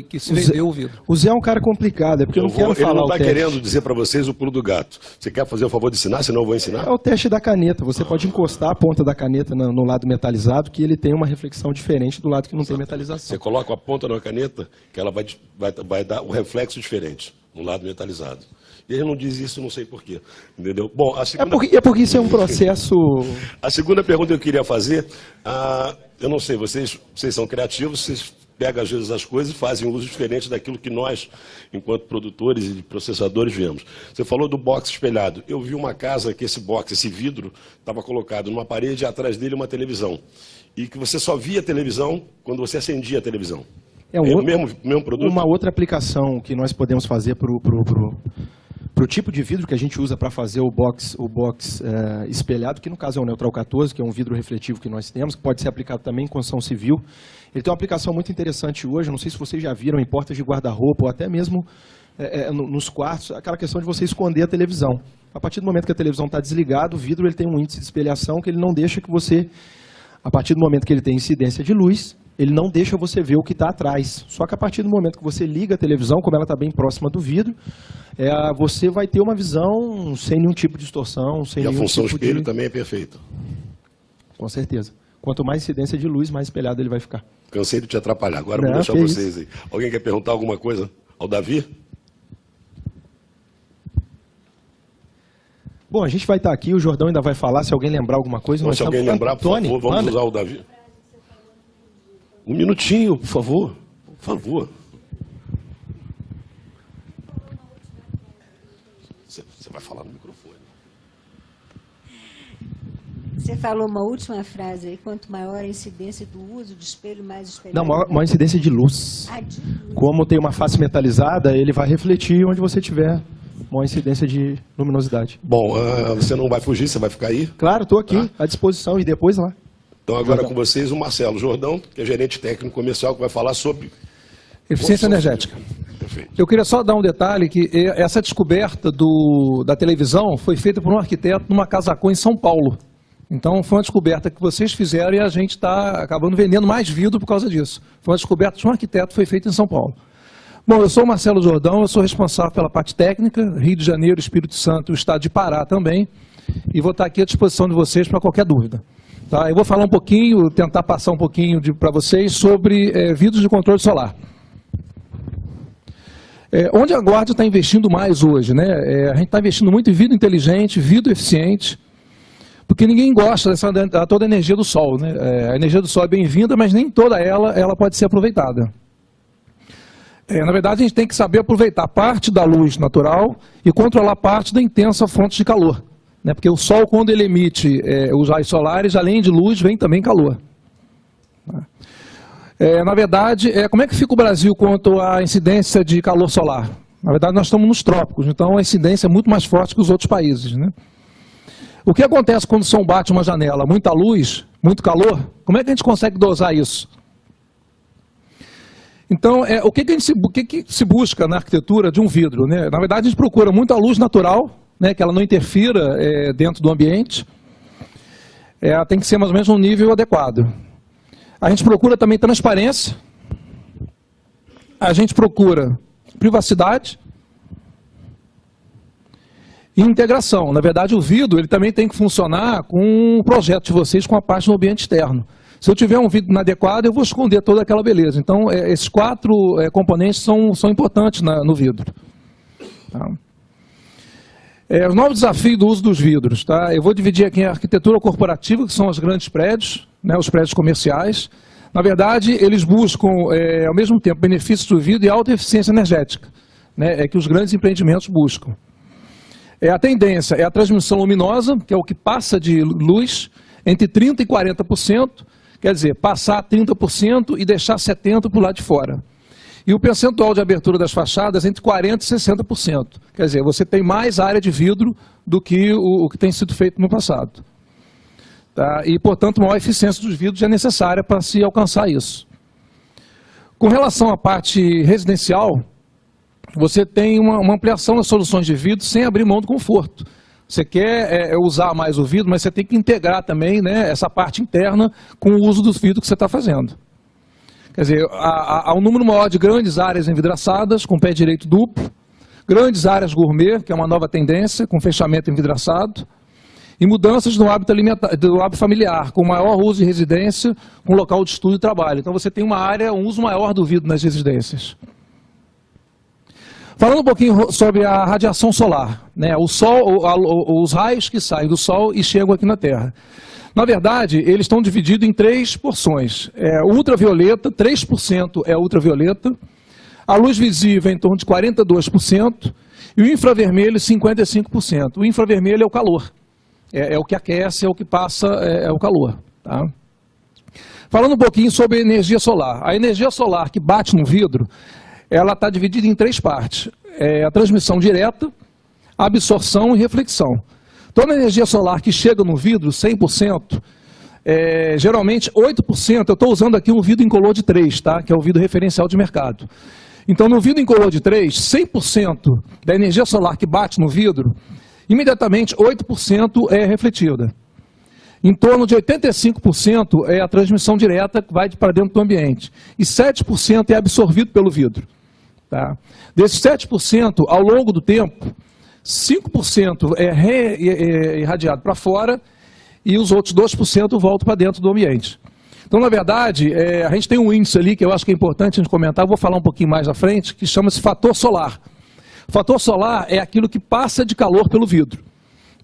que se vendeu o vidro. O Zé é um cara complicado, é porque eu não quero falar Ele não o está teste. querendo dizer para vocês o pulo do gato. Você quer fazer o favor de ensinar, senão eu vou ensinar? É o teste da caneta. Você pode encostar a ponta da caneta no lado metalizado, que ele tem uma reflexão diferente do lado que não tem metalização. Você coloca a ponta na caneta, que ela vai dar um reflexo diferente no lado metalizado. E ele não diz isso, não sei porquê. Entendeu? Bom, a segunda... É porque isso é um processo... A segunda pergunta que eu queria fazer, eu não sei, vocês são criativos, vocês pegam às vezes as coisas e fazem um uso diferente daquilo que nós, enquanto produtores e processadores, vemos. Você falou do box espelhado. Eu vi uma casa que esse vidro, estava colocado numa parede e atrás dele uma televisão. E que você só via a televisão quando você acendia a televisão. É o mesmo produto? Uma outra aplicação que nós podemos fazer para o tipo de vidro que a gente usa para fazer o box espelhado, que no caso é o Neutral 14, que é um vidro refletivo que nós temos, que pode ser aplicado também em construção civil. Ele tem uma aplicação muito interessante hoje, não sei se vocês já viram em portas de guarda-roupa ou até mesmo nos quartos, aquela questão de você esconder a televisão. A partir do momento que a televisão está desligada, o vidro ele tem um índice de espelhação que ele não deixa que você, a partir do momento que ele tem incidência de luz, ele não deixa você ver o que está atrás. Só que a partir do momento que você liga a televisão, como ela está bem próxima do vidro, você vai ter uma visão sem nenhum tipo de distorção. Sem nenhum a função tipo espelho também é perfeita. Com certeza. Quanto mais incidência de luz, mais espelhado ele vai ficar. Cansei de te atrapalhar. Agora vou deixar vocês aí. Alguém quer perguntar alguma coisa ao Davi? Bom, a gente vai estar aqui, o Jordão ainda vai falar, se alguém lembrar alguma coisa. Se alguém lembrar, por favor, vamos usar o Davi. Um minutinho, por favor. Por favor. Você vai falar no microfone. Você falou uma última frase aí, quanto maior a incidência do uso de espelho, mais espelhado. Não, maior incidência de luz. De luz. Como tem uma face metalizada, ele vai refletir onde você tiver uma incidência de luminosidade. Bom, você não vai fugir, você vai ficar aí? Claro, estou aqui à disposição e depois lá. Então agora com vocês o Marcelo Jordão, que é gerente técnico comercial, que vai falar sobre... Eficiência energética. Perfeito. Eu queria só dar um detalhe, que essa descoberta da televisão foi feita por um arquiteto numa Casacô em São Paulo. Então foi uma descoberta que vocês fizeram e a gente está acabando vendendo mais vidro por causa disso. Foi uma descoberta de um arquiteto, foi feita em São Paulo. Bom, eu sou o Marcelo Jordão, eu sou responsável pela parte técnica, Rio de Janeiro, Espírito Santo e o estado de Pará também, e vou estar aqui à disposição de vocês para qualquer dúvida. Tá? Eu vou falar um pouquinho, tentar passar um pouquinho para vocês sobre vidros de controle solar. Onde a Guardian está investindo mais hoje, né? A gente está investindo muito em vidro inteligente, vidro eficiente, porque ninguém gosta da toda a energia do sol, né? A energia do sol é bem-vinda, mas nem toda ela pode ser aproveitada. Na verdade, a gente tem que saber aproveitar parte da luz natural e controlar parte da intensa fonte de calor, né? Porque o sol, quando ele emite os raios solares, além de luz, vem também calor. Na verdade, como é que fica o Brasil quanto à incidência de calor solar? Na verdade, nós estamos nos trópicos, então a incidência é muito mais forte que os outros países, né? O que acontece quando o sol bate uma janela? Muita luz, muito calor? Como é que a gente consegue dosar isso? Então, o que se busca na arquitetura de um vidro, né? Na verdade, a gente procura muita luz natural, né, que ela não interfira dentro do ambiente. Ela tem que ser mais ou menos um nível adequado. A gente procura também transparência. A gente procura privacidade e integração. Na verdade, o vidro ele também tem que funcionar com o projeto de vocês, com a parte do ambiente externo. Se eu tiver um vidro inadequado, eu vou esconder toda aquela beleza. Então, esses 4 componentes são importantes no vidro. Tá? Os novos desafios do uso dos vidros. Tá? Eu vou dividir aqui a arquitetura corporativa, que são os grandes prédios, né, os prédios comerciais. Na verdade, eles buscam, ao mesmo tempo, benefícios do vidro e alta eficiência energética, né, que os grandes empreendimentos buscam. A tendência é a transmissão luminosa, que é o que passa de luz, entre 30% e 40%, quer dizer, passar 30% e deixar 70% para o lado de fora. E o percentual de abertura das fachadas entre 40% e 60%. Quer dizer, você tem mais área de vidro do que o que tem sido feito no passado. Tá? E, portanto, maior eficiência dos vidros é necessária para se alcançar isso. Com relação à parte residencial, você tem uma ampliação das soluções de vidro sem abrir mão do conforto. Você quer usar mais o vidro, mas você tem que integrar também, né, essa parte interna com o uso do vidro que você está fazendo. Quer dizer, há um número maior de grandes áreas envidraçadas, com pé direito duplo, grandes áreas gourmet, que é uma nova tendência, com fechamento envidraçado, e mudanças no hábito familiar, com maior uso em residência, com local de estudo e trabalho. Então você tem um uso maior do vidro nas residências. Falando um pouquinho sobre a radiação solar, né? O Sol, os raios que saem do Sol e chegam aqui na Terra. Na verdade, eles estão divididos em 3 porções. Ultravioleta, 3% é ultravioleta, a luz visível é em torno de 42%, e o infravermelho, 55%. O infravermelho é o calor, é o que aquece, é o que passa, é o calor. Tá? Falando um pouquinho sobre a energia solar. A energia solar que bate no vidro, ela está dividida em 3 partes. A transmissão direta, a absorção e reflexão. Toda a energia solar que chega no vidro, 100%, geralmente 8%, eu estou usando aqui um vidro incolor de 3, tá? Que é o vidro referencial de mercado. Então, no vidro incolor de 3, 100% da energia solar que bate no vidro, imediatamente 8% é refletida. Em torno de 85% é a transmissão direta que vai para dentro do ambiente. E 7% é absorvido pelo vidro. Tá? Desses 7%, ao longo do tempo, 5% é irradiado para fora e os outros 2% voltam para dentro do ambiente. Então, na verdade, a gente tem um índice ali que eu acho que é importante a gente comentar, vou falar um pouquinho mais à frente, que chama-se fator solar. O fator solar é aquilo que passa de calor pelo vidro.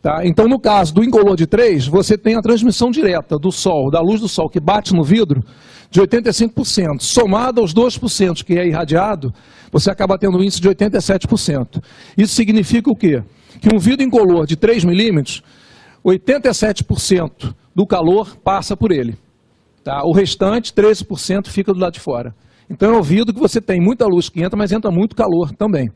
Tá? Então, no caso do incolor de 3, você tem a transmissão direta do Sol, da luz do Sol que bate no vidro, de 85%. Somado aos 2% que é irradiado, você acaba tendo um índice de 87%. Isso significa o quê? Que um vidro incolor de 3 milímetros, 87% do calor passa por ele. Tá? O restante, 13%, fica do lado de fora. Então é um vidro que você tem muita luz que entra, mas entra muito calor também.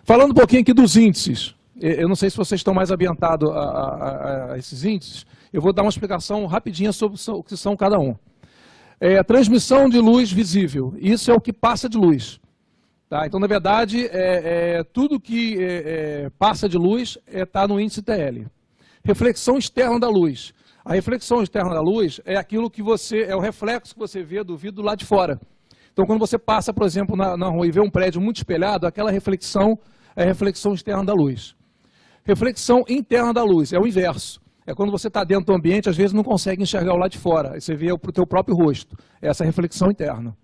Falando um pouquinho aqui dos índices. Eu não sei se vocês estão mais ambientados a esses índices. Eu vou dar uma explicação rapidinha sobre o que são cada um. A transmissão de luz visível. Isso é o que passa de luz. Tá? Então, na verdade, tudo que passa de luz está no índice TL. Reflexão externa da luz. A reflexão externa da luz é aquilo que é o reflexo que você vê do vidro lá de fora. Então, quando você passa, por exemplo, na rua e vê um prédio muito espelhado, aquela reflexão é a reflexão externa da luz. Reflexão interna da luz, é o inverso. É quando você está dentro do ambiente, às vezes não consegue enxergar o lado de fora. Aí você vê para o teu próprio rosto. Essa é a reflexão interna.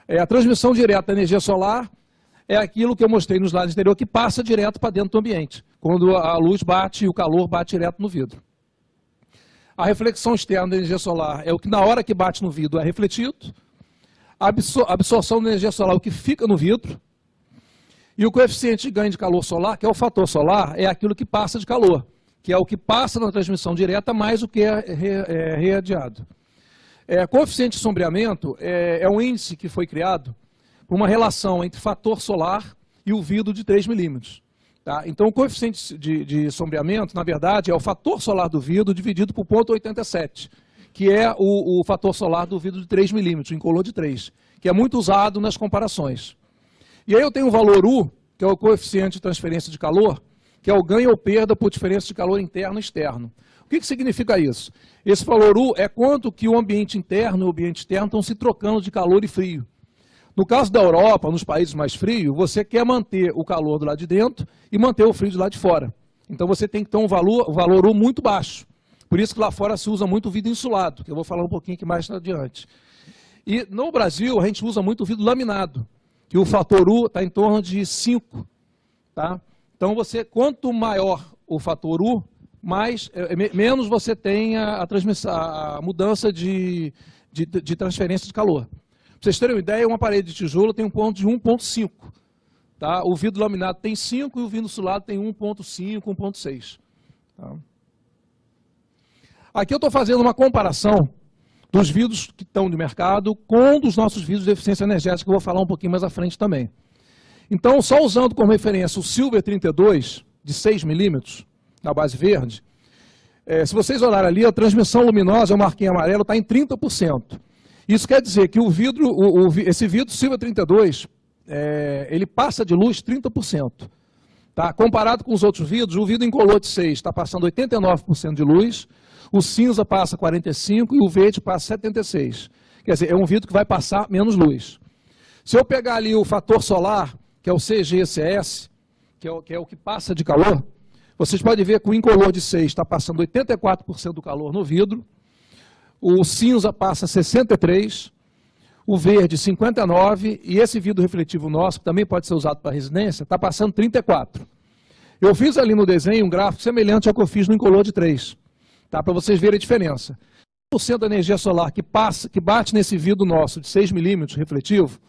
A transmissão direta da energia solar é aquilo que eu mostrei no slide anterior, que passa direto para dentro do ambiente. Quando a luz bate e o calor bate direto no vidro. A reflexão externa da energia solar é o que na hora que bate no vidro é refletido. A absorção da energia solar é o que fica no vidro. E o coeficiente de ganho de calor solar, que é o fator solar, é aquilo que passa de calor, que é o que passa na transmissão direta mais o que é radiado. Coeficiente de sombreamento é um índice que foi criado por uma relação entre fator solar e o vidro de 3 milímetros. Tá? Então, o coeficiente de sombreamento, na verdade, é o fator solar do vidro dividido por 0,87, que é o fator solar do vidro de 3 milímetros, incolor de 3, que é muito usado nas comparações. E aí eu tenho o valor U, que é o coeficiente de transferência de calor, que é o ganho ou perda por diferença de calor interno e externo. O que significa isso? Esse valor U é quanto que o ambiente interno e o ambiente externo estão se trocando de calor e frio. No caso da Europa, nos países mais frios, você quer manter o calor do lado de dentro e manter o frio do lado de fora. Então você tem que ter um valor U muito baixo. Por isso que lá fora se usa muito vidro insulado, que eu vou falar um pouquinho aqui mais adiante. E no Brasil a gente usa muito vidro laminado, que o fator U está em torno de 5. Tá? Então, quanto maior o fator U, menos você tem a mudança de transferência de calor. Para vocês terem uma ideia, uma parede de tijolo tem um ponto de 1,5. Tá? O vidro laminado tem 5 e o vidro insulado tem 1,5, 1,6. Tá? Aqui eu estou fazendo uma comparação dos vidros que estão no mercado com um dos nossos vidros de eficiência energética, que eu vou falar um pouquinho mais à frente também. Então, só usando como referência o Silver 32, de 6 milímetros, na base verde, se vocês olharem ali, a transmissão luminosa, eu marquei em amarelo, está em 30%. Isso quer dizer que esse vidro Silver 32, ele passa de luz 30%. Tá? Comparado com os outros vidros, o vidro incolor de 6 está passando 89% de luz, o cinza passa 45% e o verde passa 76%. Quer dizer, é um vidro que vai passar menos luz. Se eu pegar ali o fator solar, que é o CGCS, que é o que passa de calor, vocês podem ver que o incolor de 6 está passando 84% do calor no vidro, o cinza passa 63%, o verde 59%, e esse vidro refletivo nosso, que também pode ser usado para residência, está passando 34%. Eu fiz ali no desenho um gráfico semelhante ao que eu fiz no incolor de 3, tá? Para vocês verem a diferença. 1% da energia solar que bate nesse vidro nosso de 6 milímetros refletivo,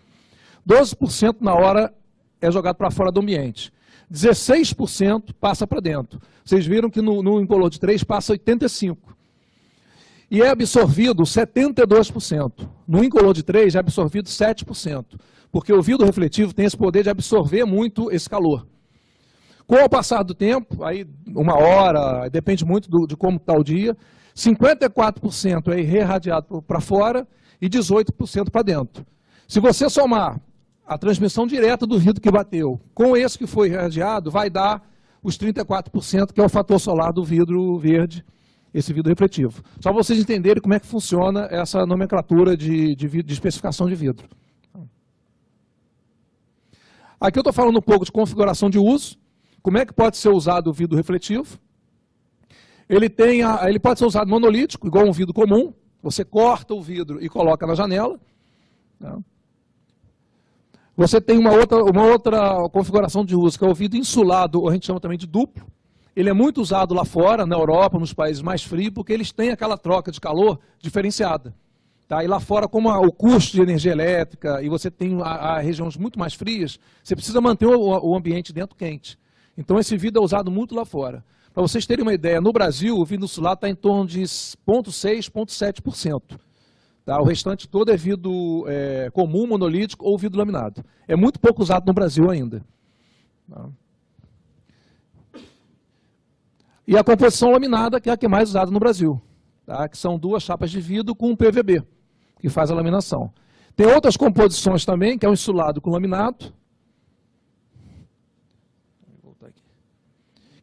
12% na hora é jogado para fora do ambiente. 16% passa para dentro. Vocês viram que no incolor de 3 passa 85%. E é absorvido 72%. No incolor de 3 é absorvido 7%. Porque o vidro refletivo tem esse poder de absorver muito esse calor. Com o passar do tempo, aí 1 hora, depende muito de como está o dia, 54% é irradiado para fora e 18% para dentro. Se você somar a transmissão direta do vidro que bateu com esse que foi irradiado, vai dar os 34%, que é o fator solar do vidro verde, esse vidro refletivo. Só para vocês entenderem como é que funciona essa nomenclatura de especificação de vidro. Aqui eu estou falando um pouco de configuração de uso. Como é que pode ser usado o vidro refletivo? Ele pode ser usado monolítico, igual um vidro comum. Você corta o vidro e coloca na janela. Tá? Você tem uma outra configuração de uso, que é o vidro insulado, ou a gente chama também de duplo. Ele é muito usado lá fora, na Europa, nos países mais frios, porque eles têm aquela troca de calor diferenciada. Tá? E lá fora, como o custo de energia elétrica, e você tem regiões muito mais frias, você precisa manter o ambiente dentro quente. Então esse vidro é usado muito lá fora. Para vocês terem uma ideia, no Brasil, o vidro insulado está em torno de 0,6%, 0,7%. Tá? O restante todo é vidro comum, monolítico ou vidro laminado. É muito pouco usado no Brasil ainda. Tá? E a composição laminada, que é a que é mais usada no Brasil. Tá? Que são 2 chapas de vidro com um PVB, que faz a laminação. Tem outras composições também, que é o insulado com laminado,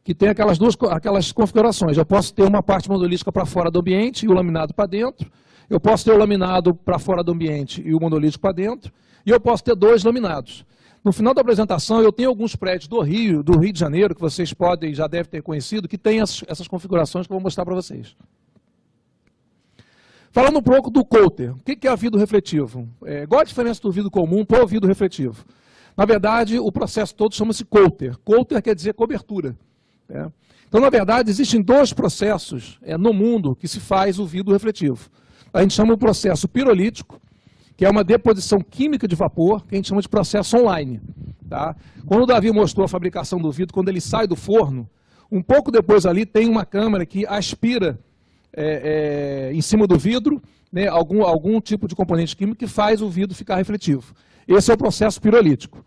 que tem aquelas configurações. Eu posso ter uma parte monolítica para fora do ambiente e o laminado para dentro. Eu posso ter o laminado para fora do ambiente e o monolítico para dentro. E eu posso ter 2 laminados. No final da apresentação, eu tenho alguns prédios do Rio de Janeiro, que vocês já devem ter conhecido, que tem essas configurações que eu vou mostrar para vocês. Falando um pouco do coulter. O que é vidro refletivo? Qual a diferença do vidro comum para o vidro refletivo? Na verdade, o processo todo chama-se coulter. Coulter quer dizer cobertura. Então, na verdade, existem 2 processos no mundo que se faz o vidro refletivo. A gente chama o processo pirolítico, que é uma deposição química de vapor, que a gente chama de processo online. Tá? Quando o Davi mostrou a fabricação do vidro, quando ele sai do forno, um pouco depois ali tem uma câmara que aspira em cima do vidro, né, algum tipo de componente químico que faz o vidro ficar refletivo. Esse é o processo pirolítico.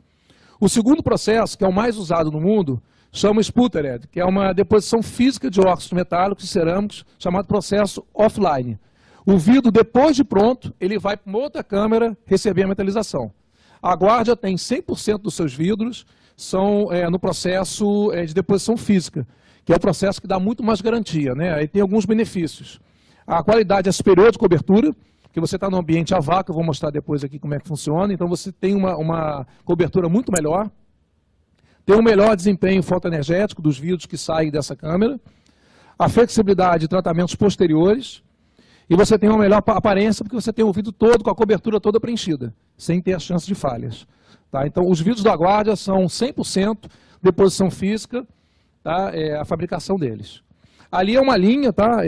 O segundo processo, que é o mais usado no mundo, chama Sputtered, que é uma deposição física de óxidos metálicos e cerâmicos, chamado processo offline. O vidro, depois de pronto, ele vai para uma outra câmara receber a metalização. A Guardia tem 100% dos seus vidros são no processo de deposição física, que é o processo que dá muito mais garantia, né? Aí tem alguns benefícios. A qualidade é superior de cobertura, porque você está no ambiente a vácuo, eu vou mostrar depois aqui como é que funciona, então você tem uma cobertura muito melhor. Tem um melhor desempenho fotoenergético dos vidros que saem dessa câmera, a flexibilidade de tratamentos posteriores, e você tem uma melhor aparência porque você tem o vidro todo com a cobertura toda preenchida, sem ter a chance de falhas. Tá? Então, os vidros da Guardia são 100% deposição física, tá? A fabricação deles. Ali é uma linha, tá?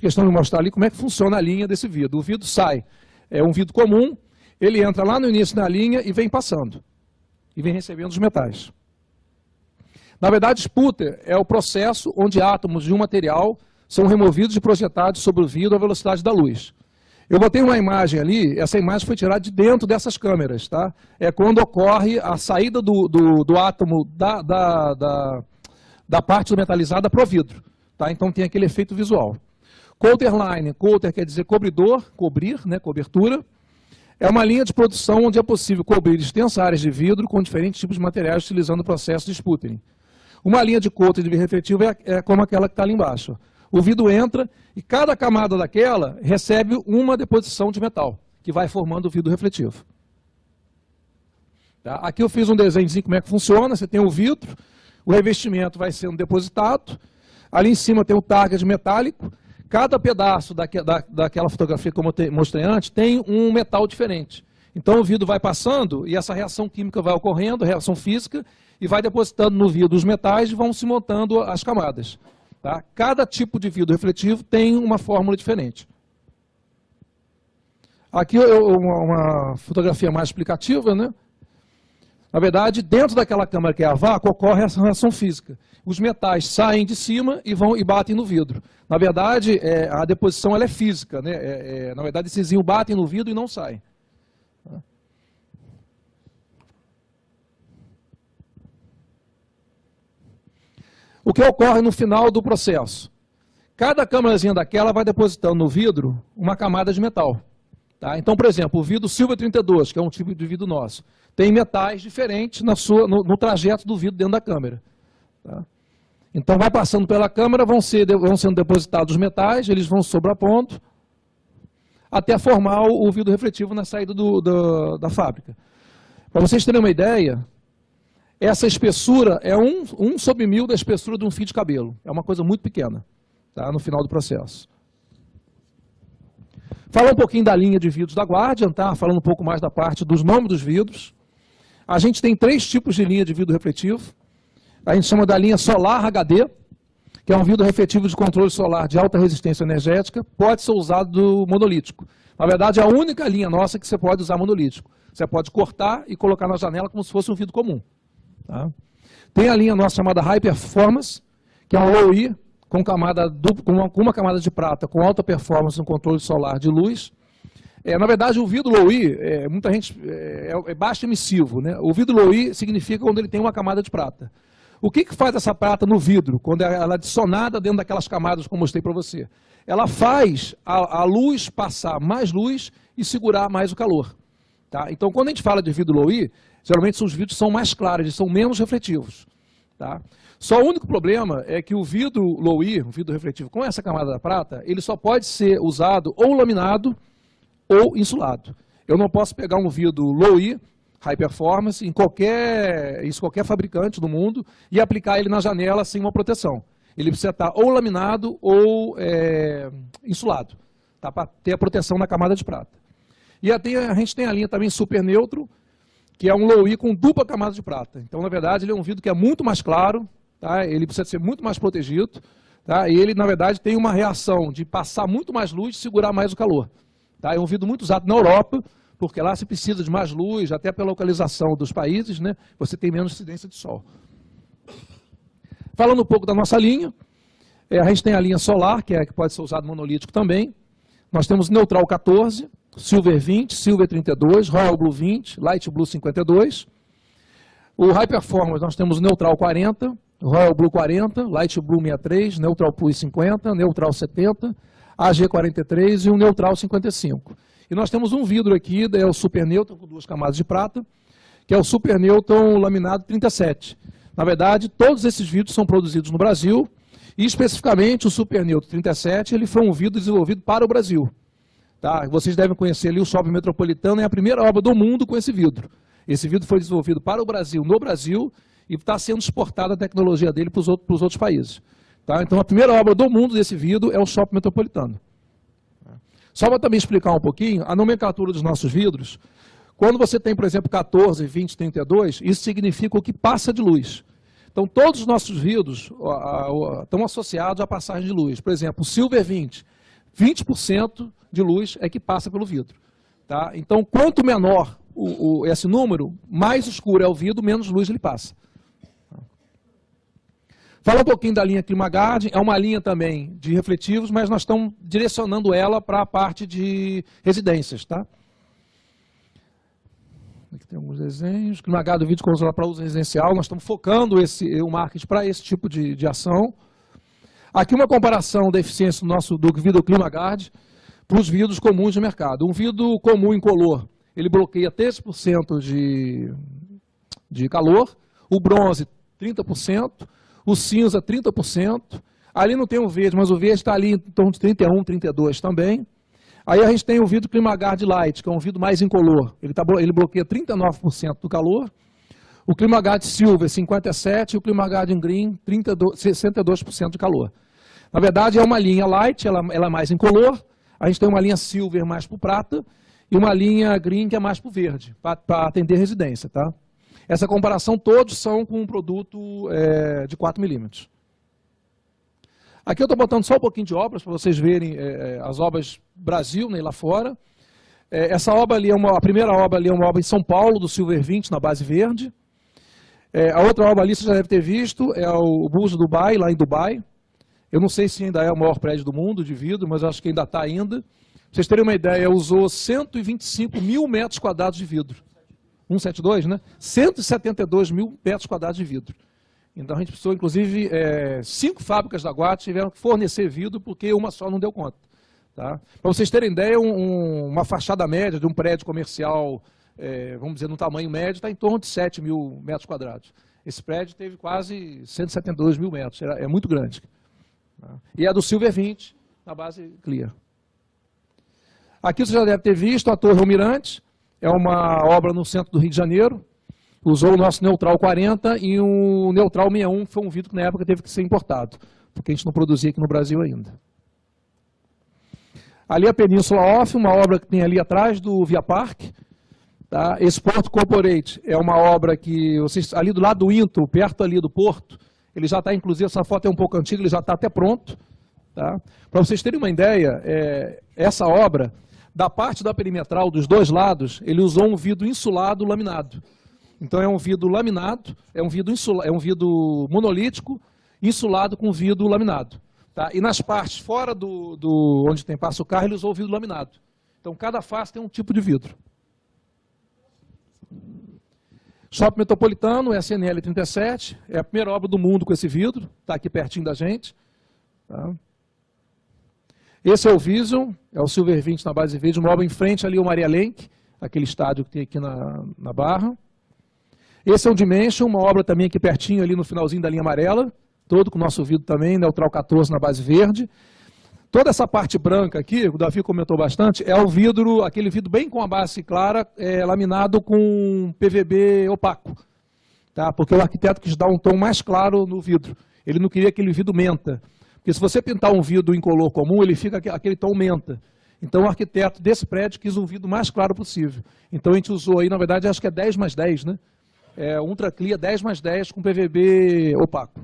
Questão de mostrar ali como é que funciona a linha desse vidro. O vidro sai, é um vidro comum, ele entra lá no início da linha e vem passando, e vem recebendo os metais. Na verdade, sputter é o processo onde átomos de um material são removidos e projetados sobre o vidro à velocidade da luz. Eu botei uma imagem ali, essa imagem foi tirada de dentro dessas câmeras. Tá? É quando ocorre a saída do átomo da parte metalizada para o vidro. Tá? Então tem aquele efeito visual. Coulter line, coulter quer dizer cobridor, cobrir, né, cobertura. É uma linha de produção onde é possível cobrir extensas áreas de vidro com diferentes tipos de materiais utilizando o processo de sputtering. Uma linha de coating de vidro refletivo é como aquela que está ali embaixo. O vidro entra e cada camada daquela recebe uma deposição de metal, que vai formando o vidro refletivo. Tá? Aqui eu fiz um desenhozinho como é que funciona. Você tem o vidro, o revestimento vai sendo depositado, ali em cima tem o target metálico. Cada pedaço daquela fotografia que eu mostrei antes tem um metal diferente. Então o vidro vai passando e essa reação química vai ocorrendo, reação física, e vai depositando no vidro os metais e vão se montando as camadas. Tá? Cada tipo de vidro refletivo tem uma fórmula diferente. Aqui uma fotografia mais explicativa, né? Na verdade, dentro daquela câmara que é a vácuo, ocorre essa reação física. Os metais saem de cima e vão e batem no vidro. Na verdade, a deposição ela é física, né? Na verdade, esses íons batem no vidro e não saem. O que ocorre no final do processo? Cada câmarazinha daquela vai depositando no vidro uma camada de metal. Tá? Então, por exemplo, o vidro Silver 32, que é um tipo de vidro nosso, tem metais diferentes no trajeto do vidro dentro da câmera. Tá? Então, vai passando pela câmera, vão sendo depositados os metais, eles vão sobrepondo, até formar o vidro refletivo na saída da fábrica. Para vocês terem uma ideia, essa espessura é 1 sobre 1000 da espessura de um fio de cabelo. É uma coisa muito pequena, tá? No final do processo. Falar um pouquinho da linha de vidros da Guardian, tá? Falando um pouco mais da parte dos nomes dos vidros. A gente tem 3 tipos de linha de vidro refletivo. A gente chama da linha Solar HD, que é um vidro refletivo de controle solar de alta resistência energética, pode ser usado monolítico. Na verdade, é a única linha nossa que você pode usar monolítico. Você pode cortar e colocar na janela como se fosse um vidro comum. Tá? Tem a linha nossa chamada High Performance, que é um low-E, com uma camada de prata, com alta performance no controle solar de luz. Na verdade, o vidro low-E, muita gente é baixo emissivo. Né? O vidro low-E significa quando ele tem uma camada de prata. O que faz essa prata no vidro, quando ela é adicionada dentro daquelas camadas que eu mostrei para você? Ela faz a luz passar mais luz e segurar mais o calor. Tá? Então, quando a gente fala de vidro low-E, geralmente os vidros são mais claros, eles são menos refletivos. Tá? Só o único problema é que o vidro low-E, o vidro refletivo com essa camada da prata, ele só pode ser usado ou laminado ou insulado. Eu não posso pegar um vidro low-E, high performance, em qualquer fabricante do mundo e aplicar ele na janela sem uma proteção. Ele precisa estar ou laminado ou insulado, tá? Para ter a proteção na camada de prata. E a gente tem a linha também super neutro, que é um low-E com dupla camada de prata. Então, na verdade, ele é um vidro que é muito mais claro, tá? Ele precisa ser muito mais protegido, tá? E ele, na verdade, tem uma reação de passar muito mais luz e segurar mais o calor. Tá? É um vidro muito usado na Europa, porque lá se precisa de mais luz, até pela localização dos países, né? Você tem menos incidência de sol. Falando um pouco da nossa linha, a gente tem a linha solar, que pode ser usado monolítico também. Nós temos Neutral 14, Silver 20, Silver 32, Royal Blue 20, Light Blue 52. O High Performance, nós temos Neutral 40, Royal Blue 40, Light Blue 63, Neutral Plus 50, Neutral 70, AG 43 e o Neutral 55. E nós temos um vidro aqui, é o Super Neutron com 2 camadas de prata, que é o Super Neutron laminado 37. Na verdade, todos esses vidros são produzidos no Brasil, e especificamente o Super Neutron 37, ele foi um vidro desenvolvido para o Brasil. Tá? Vocês devem conhecer ali o Shopping Metropolitano, é a primeira obra do mundo com esse vidro. Esse vidro foi desenvolvido para o Brasil, no Brasil, e está sendo exportada a tecnologia dele para os outros países. Tá? Então, a primeira obra do mundo desse vidro é o Shopping Metropolitano. Só para também explicar um pouquinho, a nomenclatura dos nossos vidros, quando você tem, por exemplo, 14, 20, 32, isso significa o que passa de luz. Então, todos os nossos vidros estão associados à passagem de luz. Por exemplo, o Silver 20, 20% de luz é que passa pelo vidro. Tá? Então, quanto menor esse número, mais escuro é o vidro, menos luz ele passa. Fala um pouquinho da linha Climaguard, é uma linha também de refletivos, mas nós estamos direcionando ela para a parte de residências. Tá? Aqui tem alguns desenhos. Climaguard, vídeo consolar para uso residencial, nós estamos focando o marketing para esse tipo de ação. Aqui uma comparação da eficiência do vidro Climaguard para os vidros comuns de mercado. Um vidro comum incolor, ele bloqueia 13% de calor, o bronze 30%, o cinza 30%, ali não tem o verde, mas o verde está ali em torno de 31, 32 também. Aí a gente tem o vidro Climaguard Light, que é um vidro mais incolor, ele bloqueia 39% do calor. O Climaguard Silver 57% e o Climaguard Green 62% de calor. Na verdade é uma linha Light, ela é mais incolor, a gente tem uma linha Silver mais para o prata e uma linha Green que é mais para o verde, para atender residência. Tá? Essa comparação todos são com um produto de 4 milímetros. Aqui eu estou botando só um pouquinho de obras para vocês verem as obras Brasil, né, lá fora. Essa obra ali a primeira obra ali é uma obra em São Paulo, do Silver 20, na base verde. A outra obra ali você já deve ter visto, é o Burj Dubai, lá em Dubai. Eu não sei se ainda é o maior prédio do mundo de vidro, mas acho que ainda está ainda. Pra vocês terem uma ideia, usou 125 mil metros quadrados de vidro. 172, né? 172 mil metros quadrados de vidro. Então a gente precisou, inclusive, 5 fábricas da Guarda tiveram que fornecer vidro porque uma só não deu conta. Tá? Para vocês terem ideia, uma fachada média de um prédio comercial, vamos dizer, no tamanho médio, está em torno de 7 mil metros quadrados. Esse prédio teve quase 172 mil metros, é muito grande. Tá? E é do Silver 20, na base Clear. Aqui você já deve ter visto a Torre Almirante, é uma obra no centro do Rio de Janeiro, usou o nosso Neutral 40 e o Neutral 61, que foi um vidro que na época teve que ser importado, porque a gente não produzia aqui no Brasil ainda. Ali a Península Off, uma obra que tem ali atrás do Via Park. Tá? Sport Corporate é uma obra que, vocês, ali do lado do Into, perto ali do porto, ele já está, inclusive, essa foto é um pouco antiga, ele já está até pronto. Tá? Para vocês terem uma ideia, essa obra, da parte da perimetral, dos dois lados, ele usou um vidro insulado laminado. Então é um vidro laminado, é um vidro monolítico, insulado com vidro laminado. Tá? E nas partes fora onde passa o carro, ele usou o vidro laminado. Então cada face tem um tipo de vidro. Shopping Metropolitano, SNL 37, é a primeira obra do mundo com esse vidro, está aqui pertinho da gente. Tá? Esse é o Vision, é o Silver 20 na base verde, uma obra em frente ali ao Maria Lenk, aquele estádio que tem aqui na Barra. Esse é o Dimension, uma obra também aqui pertinho, ali no finalzinho da linha amarela, todo com o nosso vidro também, Neutral 14 na base verde. Toda essa parte branca aqui, o Davi comentou bastante, é o vidro, aquele vidro bem com a base clara, laminado com PVB opaco. Tá? Porque o arquiteto quis dar um tom mais claro no vidro. Ele não queria aquele vidro menta. Porque se você pintar um vidro incolor comum, ele fica aquele tom menta. Então o arquiteto desse prédio quis um vidro mais claro possível. Então a gente usou aí, na verdade, acho que é 10+10, né? Ultra Clear 10+10 com PVB opaco.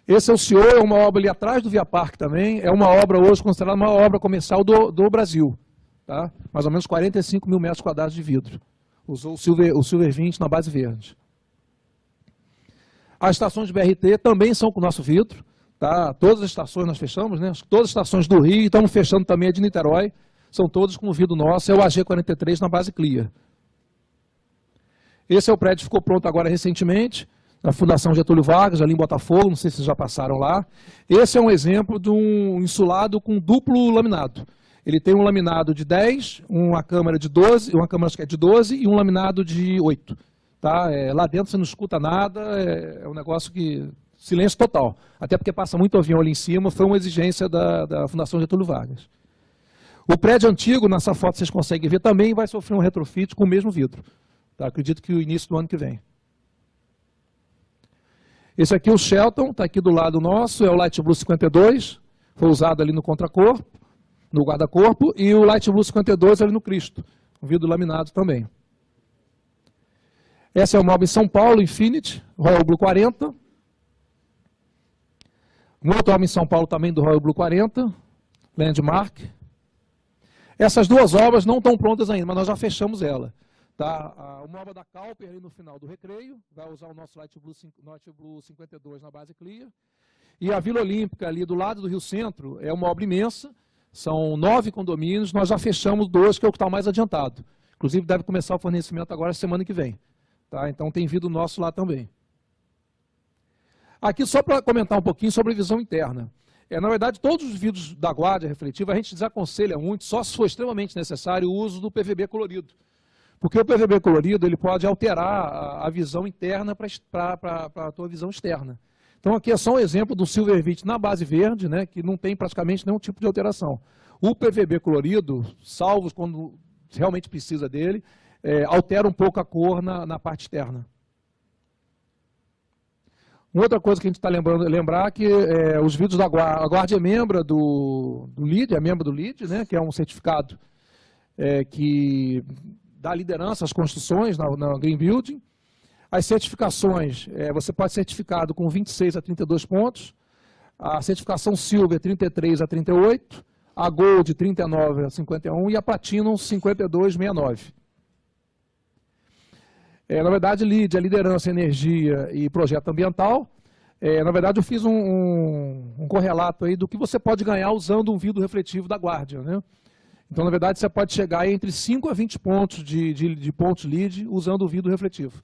Esse é o CEO, é uma obra ali atrás do Via Park também, é uma obra hoje considerada uma obra comercial do Brasil. Tá? Mais ou menos 45 mil metros quadrados de vidro. Usou o Silver 20 na base verde. As estações de BRT também são com o nosso vidro. Tá? Todas as estações nós fechamos, né? Todas as estações do Rio, estamos fechando também a de Niterói, são todas com o vidro nosso, é o AG43 na base Clear. Esse é o prédio que ficou pronto agora recentemente, na Fundação Getúlio Vargas, ali em Botafogo, não sei se vocês já passaram lá. Esse é um exemplo de um insulado com duplo laminado. Ele tem um laminado de 10, uma câmara de 12, uma câmara que é de 12 e um laminado de 8. Tá? Lá dentro você não escuta nada, é um negócio que... silêncio total. Até porque passa muito avião ali em cima, foi uma exigência da Fundação Getúlio Vargas. O prédio antigo, nessa foto vocês conseguem ver, também vai sofrer um retrofit com o mesmo vidro. Tá? Acredito que o início do ano que vem. Esse aqui é o Shelton, está aqui do lado nosso, é o Light Blue 52, foi usado ali no contracorpo, no guarda-corpo, e o Light Blue 52 ali no Cristo, um vidro laminado também. Essa é uma obra em São Paulo, Infinity, Royal Blue 40. Um outro obra em São Paulo também do Royal Blue 40, Landmark. Essas duas obras não estão prontas ainda, mas nós já fechamos ela. Tá? Uma obra da Cowper ali no final do Recreio, vai usar o nosso Light Blue 52 na base Clear. E a Vila Olímpica ali do lado do Rio Centro é uma obra imensa, são 9 condomínios, nós já fechamos 2, que é o que está mais adiantado. Inclusive deve começar o fornecimento agora semana que vem. Tá? Então tem vidro nosso lá também. Aqui só para comentar um pouquinho sobre a visão interna. Na verdade, todos os vidros da guarda refletiva a gente desaconselha muito, só se for extremamente necessário, o uso do PVB colorido. Porque o PVB colorido ele pode alterar a visão interna para a tua visão externa. Então aqui é só um exemplo do Silvervit na base verde, né, que não tem praticamente nenhum tipo de alteração. O PVB colorido, salvo quando realmente precisa dele, altera um pouco a cor na parte externa. Uma outra coisa que a gente está lembrar que os vidros da Guard, a Guard é membro do LEED, né, que é um certificado que dá liderança às construções na Green Building. As certificações, você pode ser certificado com 26 a 32 pontos, a certificação Silver 33 a 38, a Gold 39 a 51 e a Platinum 52 a 69. Na verdade, LEED, a liderança, energia e projeto ambiental. Na verdade, eu fiz um correlato aí do que você pode ganhar usando um vidro refletivo da Guardian, né? Então, na verdade, você pode chegar entre 5 a 20 pontos de pontos LEED usando o vidro refletivo.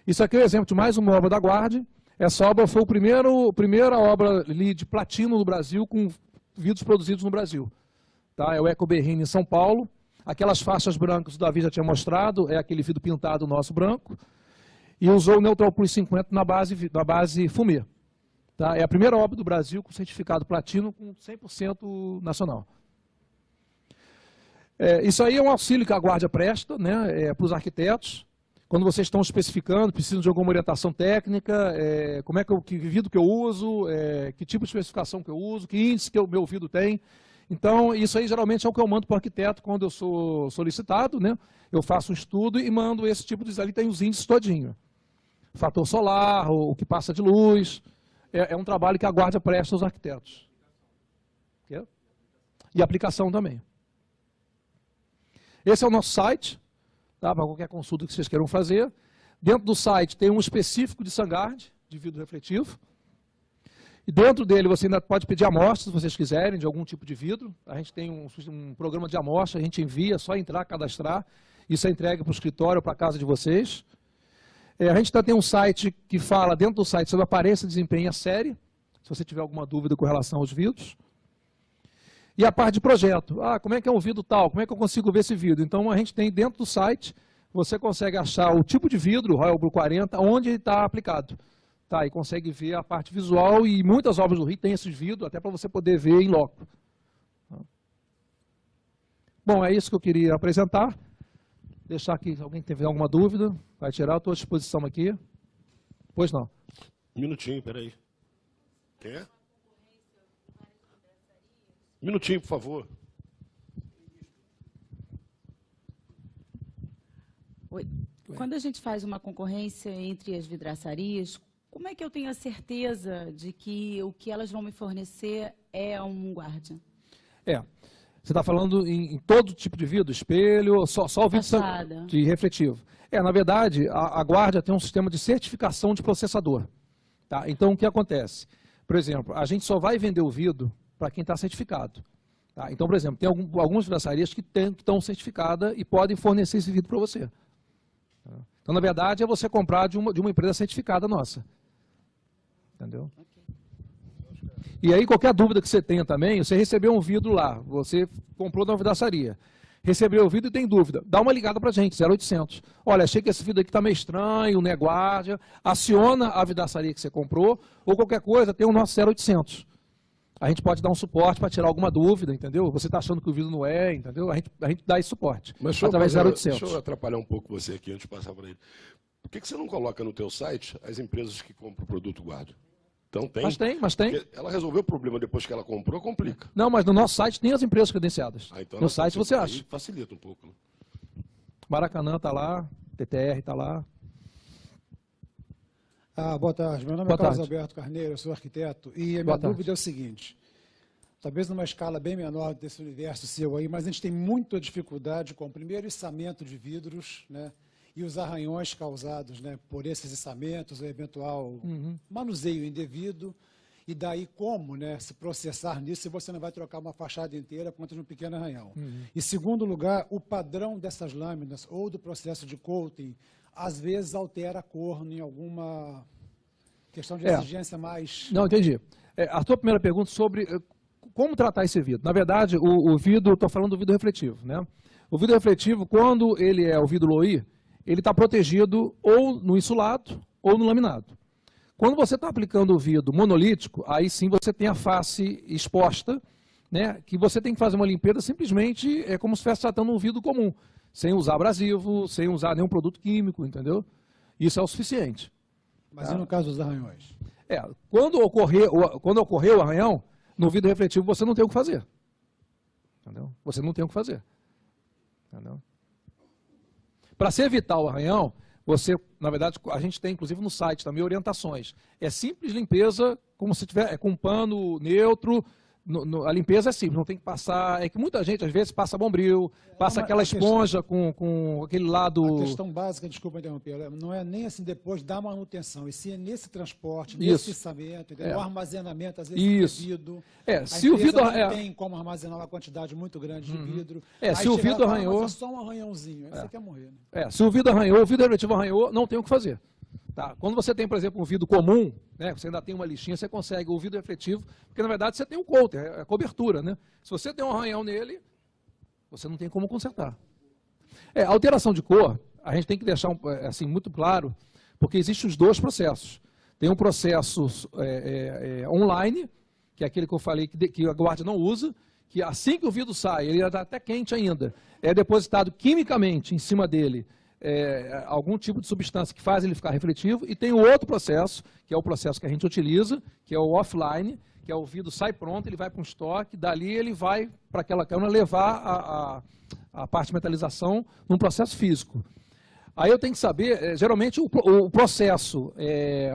Isso aqui é um exemplo de mais uma obra da Guardian. Essa obra foi a primeira obra LEED platino no Brasil com vidros produzidos no Brasil. Tá? É o Eco Berrini em São Paulo. Aquelas faixas brancas o Davi já tinha mostrado, é aquele vidro pintado nosso branco. E usou o Neutral Plus 50 na base fumê. Tá? É a primeira obra do Brasil com certificado platino com 100% nacional. Isso aí é um auxílio que a Guardia presta, né, para os arquitetos. Quando vocês estão especificando, precisam de alguma orientação técnica, como é que vidro que eu uso, que tipo de especificação que eu uso, que índice que o meu vidro tem. Então, isso aí geralmente é o que eu mando para o arquiteto quando eu sou solicitado, né? Eu faço um estudo e mando esse tipo de... Ali tem os índices todinho. Fator solar, o que passa de luz. É um trabalho que a Guardia presta aos arquitetos. E aplicação também. Esse é o nosso site, tá? Para qualquer consulta que vocês queiram fazer. Dentro do site tem um específico de Sungard, de vidro refletivo. E dentro dele você ainda pode pedir amostras, se vocês quiserem, de algum tipo de vidro. A gente tem um programa de amostra, a gente envia, só entrar, cadastrar. Isso é entregue para o escritório, para a casa de vocês. A gente tem um site que fala, dentro do site, sobre aparência, desempenho e a série. Se você tiver alguma dúvida com relação aos vidros. E a parte de projeto. Como é que é um vidro tal? Como é que eu consigo ver esse vidro? Então a gente tem dentro do site, você consegue achar o tipo de vidro, Royal Blue 40, onde ele está aplicado. Tá, e consegue ver a parte visual, e muitas obras do Rio têm esses vidros, até para você poder ver em loco. Bom, é isso que eu queria apresentar. Deixar aqui, se alguém tiver alguma dúvida, vai tirar, eu estou à disposição aqui. Pois não. Um minutinho, peraí. Quer? Um minutinho, por favor. Oi. Quando a gente faz uma concorrência entre as vidraçarias, como é que eu tenho a certeza de que o que elas vão me fornecer é um Guardian? Você está falando em todo tipo de vidro, espelho, só o vidro de refletivo. Na verdade, a Guardia tem um sistema de certificação de processador. Tá? Então, o que acontece? Por exemplo, a gente só vai vender o vidro para quem está certificado. Tá? Então, por exemplo, tem algumas vidraçarias que estão certificadas e podem fornecer esse vidro para você. Tá? Então, na verdade, é você comprar de uma empresa certificada nossa. Entendeu? Okay. E aí, qualquer dúvida que você tenha também, você recebeu um vidro lá, você comprou na vidraçaria, recebeu o vidro e tem dúvida, dá uma ligada para a gente, 0800. Olha, achei que esse vidro aqui está meio estranho, não é Guardia, aciona a vidraçaria que você comprou, ou qualquer coisa, tem o nosso 0800. A gente pode dar um suporte para tirar alguma dúvida, entendeu? Você está achando que o vidro não é, entendeu? A gente dá esse suporte, através de 0800. Deixa eu atrapalhar um pouco você aqui, antes de passar para ele. Por que você não coloca no teu site as empresas que compram o produto Guardia? Então tem. Mas tem. Porque ela resolveu o problema depois que ela comprou, complica. Não, mas no nosso site tem as empresas credenciadas. Então no site você acha. Facilita um pouco. Né? Maracanã está lá, TTR está lá. Boa tarde, meu nome é Carlos Alberto Carneiro, eu sou arquiteto. E a minha dúvida é o seguinte, talvez numa escala bem menor desse universo seu aí, mas a gente tem muita dificuldade com o primeiro içamento de vidros, né? E os arranhões causados, né, por esses içamentos, o eventual manuseio indevido, e daí como, né, se processar nisso se você não vai trocar uma fachada inteira por conta de um pequeno arranhão. E segundo lugar, o padrão dessas lâminas ou do processo de coating, às vezes altera a cor em alguma questão de exigência mais... Não, entendi. A tua primeira pergunta sobre como tratar esse vidro. Na verdade, o vidro, estou falando do vidro refletivo, né? O vidro refletivo, quando ele é o vidro Loí, ele está protegido ou no insulado ou no laminado. Quando você está aplicando o vidro monolítico, aí sim você tem a face exposta, né, que você tem que fazer uma limpeza simplesmente como se estivesse tratando um vidro comum, sem usar abrasivo, sem usar nenhum produto químico, entendeu? Isso é o suficiente. Mas e no caso dos arranhões? Quando ocorrer o arranhão, no vidro refletivo você não tem o que fazer. Entendeu? Você não tem o que fazer. Para se evitar o arranhão, você, na verdade, a gente tem inclusive no site também orientações. É simples limpeza, como se tiver com um pano neutro. A limpeza é simples, não tem que passar. É que muita gente, às vezes, passa bombril, passa aquela esponja com aquele lado. A questão básica, desculpa interromper, não é nem assim depois da manutenção, e sim é nesse transporte, nesse içamento, o armazenamento, às vezes, devido. Se o vidro não tem como armazenar uma quantidade muito grande de vidro. Se o vidro arranhou. É só um arranhãozinho, aí você quer morrer. Né? Se o vidro arranhou, o vidro refletivo arranhou, não tem o que fazer. Tá? Quando você tem, por exemplo, um vidro comum, né, você ainda tem uma lixinha, você consegue o vidro refletivo, porque na verdade você tem um coater, é a cobertura. Né? Se você tem um arranhão nele, você não tem como consertar. A alteração de cor, a gente tem que deixar assim, muito claro, porque existem os dois processos. Tem um processo online, que é aquele que eu falei que a guarda não usa, que assim que o vidro sai, ele está até quente ainda, é depositado quimicamente em cima dele algum tipo de substância que faz ele ficar refletivo, e tem o outro processo, que é o processo que a gente utiliza, que é o offline, que é o vidro sai pronto, ele vai para um estoque, dali ele vai para aquela câmara levar a parte de metalização num processo físico. Aí eu tenho que saber, geralmente o processo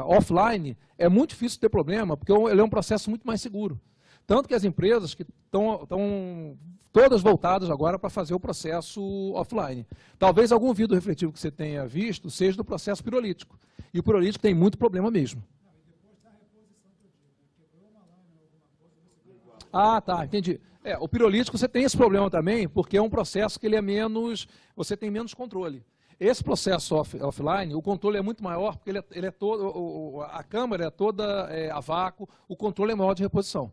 offline é muito difícil de ter problema, porque ele é um processo muito mais seguro. Tanto que as empresas que estão todas voltadas agora para fazer o processo offline. Talvez algum vidro refletivo que você tenha visto seja do processo pirolítico. E o pirolítico tem muito problema mesmo. Ah, tá, entendi. O pirolítico você tem esse problema também, porque é um processo que ele é menos, você tem menos controle. Esse processo offline, o controle é muito maior, porque ele é todo, a câmara é toda a vácuo, o controle é maior de reposição.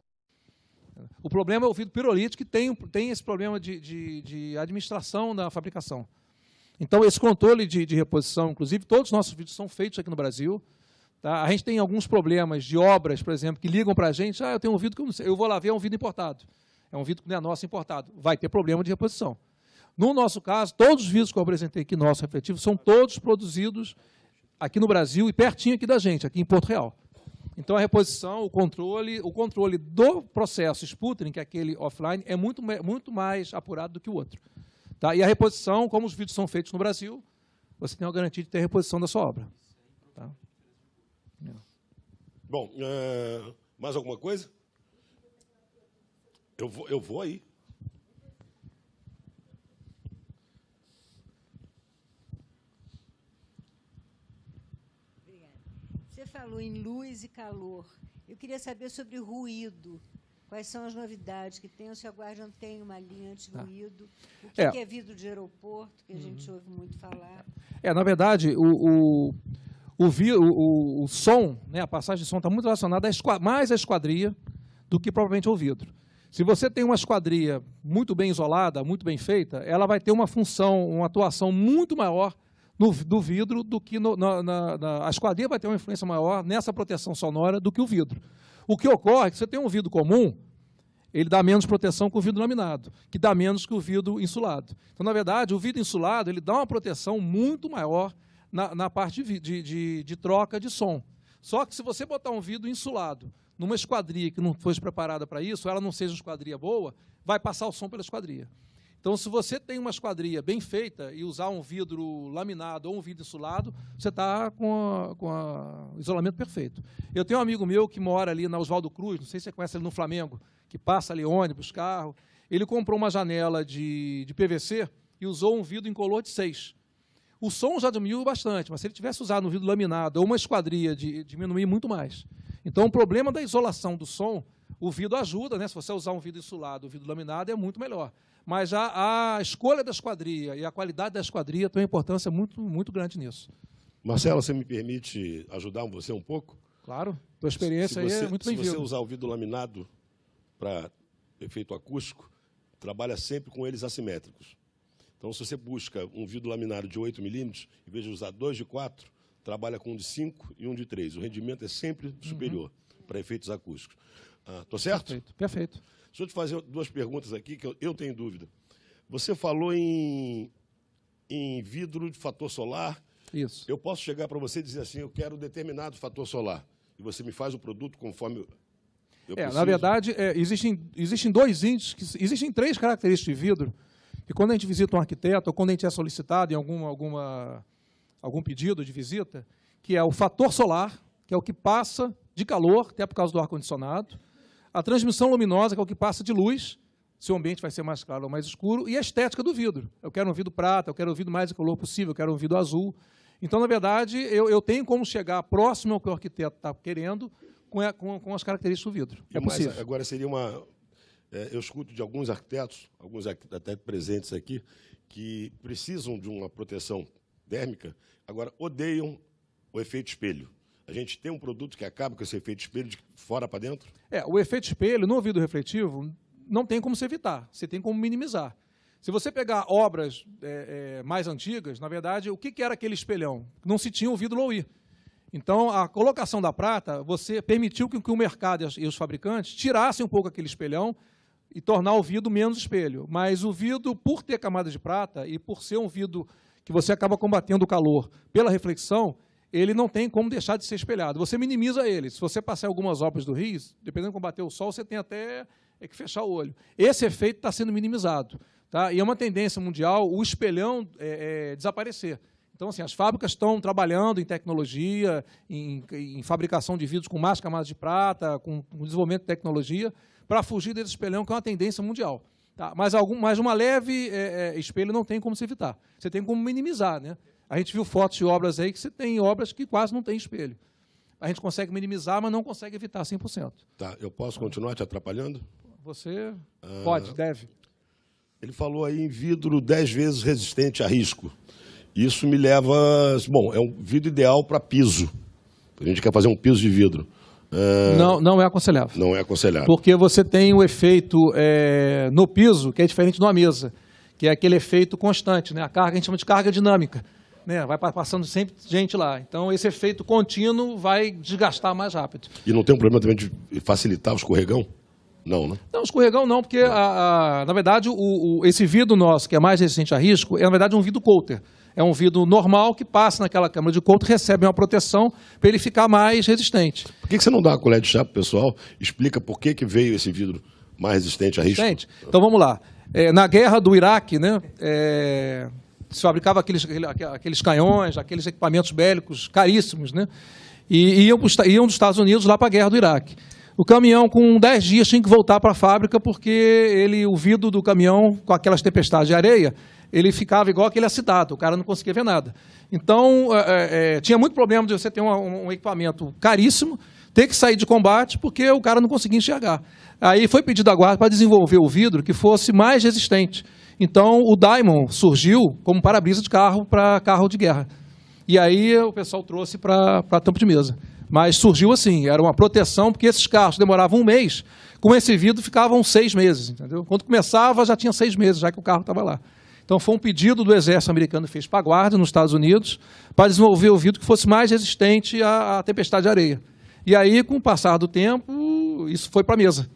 O problema é o vidro pirolítico, que tem esse problema de administração da fabricação. Então, esse controle de reposição, inclusive, todos os nossos vidros são feitos aqui no Brasil. Tá? A gente tem alguns problemas de obras, por exemplo, que ligam para a gente, eu tenho um vidro que eu não sei, eu vou lá ver, é um vidro importado. É um vidro que não é nosso, importado. Vai ter problema de reposição. No nosso caso, todos os vidros que eu apresentei aqui, nossos refletivos, são todos produzidos aqui no Brasil e pertinho aqui da gente, aqui em Porto Real. Então, a reposição, o controle do processo Sputnik, que é aquele offline, é muito mais apurado do que o outro. Tá? E a reposição, como os vidros são feitos no Brasil, você tem uma garantia de ter a reposição da sua obra. Tá? Bom, mais alguma coisa? Eu vou aí. Você falou em luz e calor. Eu queria saber sobre ruído. Quais são as novidades que tem? O seu Guardian tem uma linha anti-ruído. O que é vidro de aeroporto, que a gente ouve muito falar? Na verdade, o som, né, a passagem de som está muito relacionada mais à esquadria do que propriamente ao vidro. Se você tem uma esquadria muito bem isolada, muito bem feita, ela vai ter uma função, uma atuação muito maior do vidro do que a esquadria vai ter uma influência maior nessa proteção sonora do que o vidro. O que ocorre é que você tem um vidro comum, ele dá menos proteção que o vidro laminado, que dá menos que o vidro insulado. Então, na verdade, o vidro insulado ele dá uma proteção muito maior na parte de troca de som. Só que se você botar um vidro insulado numa esquadria que não fosse preparada para isso, ela não seja uma esquadria boa, vai passar o som pela esquadria. Então, se você tem uma esquadria bem feita e usar um vidro laminado ou um vidro insulado, você está com o isolamento perfeito. Eu tenho um amigo meu que mora ali na Oswaldo Cruz, não sei se você conhece ele no Flamengo, que passa ali ônibus, carro. Ele comprou uma janela de PVC e usou um vidro incolor de 6. O som já diminuiu bastante, mas se ele tivesse usado um vidro laminado ou uma esquadria, diminuir muito mais. Então, o problema da isolação do som, o vidro ajuda, né? Se você usar um vidro insulado, o vidro laminado é muito melhor. Mas a escolha da esquadria e a qualidade da esquadria tem uma importância muito, muito grande nisso. Marcelo, você me permite ajudar você um pouco? Claro, tua experiência aí é muito bem-vinda. Se você usar o vidro laminado para efeito acústico, trabalha sempre com eles assimétricos. Então, se você busca um vidro laminário de 8 milímetros, em vez de usar 2 de 4, trabalha com um de 5 e um de 3. O rendimento é sempre superior para efeitos acústicos. Estou certo? Perfeito, perfeito. Deixa eu te fazer 2 perguntas aqui que eu tenho dúvida. Você falou em vidro de fator solar. Isso. Eu posso chegar para você e dizer assim, eu quero determinado fator solar, e você me faz o produto conforme eu preciso? Na verdade, existem 2 índices, existem 3 características de vidro, que quando a gente visita um arquiteto, ou quando a gente é solicitado em algum pedido de visita, que é o fator solar, que é o que passa de calor, até por causa do ar-condicionado, a transmissão luminosa, que é o que passa de luz, se o ambiente vai ser mais claro ou mais escuro, e a estética do vidro. Eu quero um vidro prata, eu quero um vidro mais incolor possível, eu quero um vidro azul. Então, na verdade, eu tenho como chegar próximo ao que o arquiteto está querendo com as características do vidro. É possível. Agora, seria uma... eu escuto de alguns arquitetos até presentes aqui, que precisam de uma proteção térmica, agora odeiam o efeito espelho. A gente tem um produto que acaba com esse efeito espelho de fora para dentro? O efeito espelho no vidro refletivo não tem como se evitar, você tem como minimizar. Se você pegar obras mais antigas, na verdade, o que era aquele espelhão? Não se tinha o vidro low-E. Então, a colocação da prata, você permitiu que o mercado e os fabricantes tirassem um pouco aquele espelhão e tornar o vidro menos espelho. Mas o vidro, por ter camada de prata e por ser um vidro que você acaba combatendo o calor pela reflexão, ele não tem como deixar de ser espelhado. Você minimiza ele. Se você passar algumas obras do Rio, dependendo de como bater o sol, você tem até que fechar o olho. Esse efeito está sendo minimizado. Tá? E é uma tendência mundial o espelhão desaparecer. Então, assim, as fábricas estão trabalhando em tecnologia, em fabricação de vidros com mais camadas de prata, com desenvolvimento de tecnologia, para fugir desse espelhão, que é uma tendência mundial. Tá? Mas uma leve espelho não tem como se evitar. Você tem como minimizar, né? A gente viu fotos de obras aí que você tem obras que quase não tem espelho. A gente consegue minimizar, mas não consegue evitar 100%. Tá, eu posso continuar te atrapalhando? Você pode, deve. Ele falou aí em vidro 10 vezes resistente a risco. Isso me leva... Bom, é um vidro ideal para piso. A gente quer fazer um piso de vidro. Não é aconselhável. Não é aconselhável. Porque você tem o efeito no piso, que é diferente de uma mesa, que é aquele efeito constante, né? A carga, a gente chama de carga dinâmica. Né? Vai passando sempre gente lá. Então, esse efeito contínuo vai desgastar mais rápido. E não tem um problema também de facilitar o escorregão? Não, né? Não, escorregão não, porque, na verdade, esse vidro nosso, que é mais resistente a risco, é, na verdade, um vidro coater. É um vidro normal que passa naquela câmara de coater, recebe uma proteção para ele ficar mais resistente. Por que você não dá uma colher de chá para o pessoal? Explica por que veio esse vidro mais resistente a risco. Então, vamos lá. Na guerra do Iraque, né, se fabricava aqueles canhões, aqueles equipamentos bélicos caríssimos, né, e iam dos Estados Unidos lá para a guerra do Iraque. O caminhão, com 10 dias, tinha que voltar para a fábrica porque o vidro do caminhão, com aquelas tempestades de areia, ele ficava igual aquele acidado, o cara não conseguia ver nada. Então, tinha muito problema de você ter um equipamento caríssimo, ter que sair de combate porque o cara não conseguia enxergar. Aí foi pedido à guarda para desenvolver o vidro que fosse mais resistente. Então, o Diamond surgiu como para-brisa de carro para carro de guerra. E aí o pessoal trouxe para tampo de mesa. Mas surgiu assim, era uma proteção, porque esses carros demoravam 1 mês, com esse vidro ficavam 6 meses. Entendeu? Quando começava, já tinha 6 meses, já que o carro estava lá. Então, foi um pedido do Exército americano que fez para a Guarda, nos Estados Unidos, para desenvolver o vidro que fosse mais resistente à tempestade de areia. E aí, com o passar do tempo, isso foi para a mesa.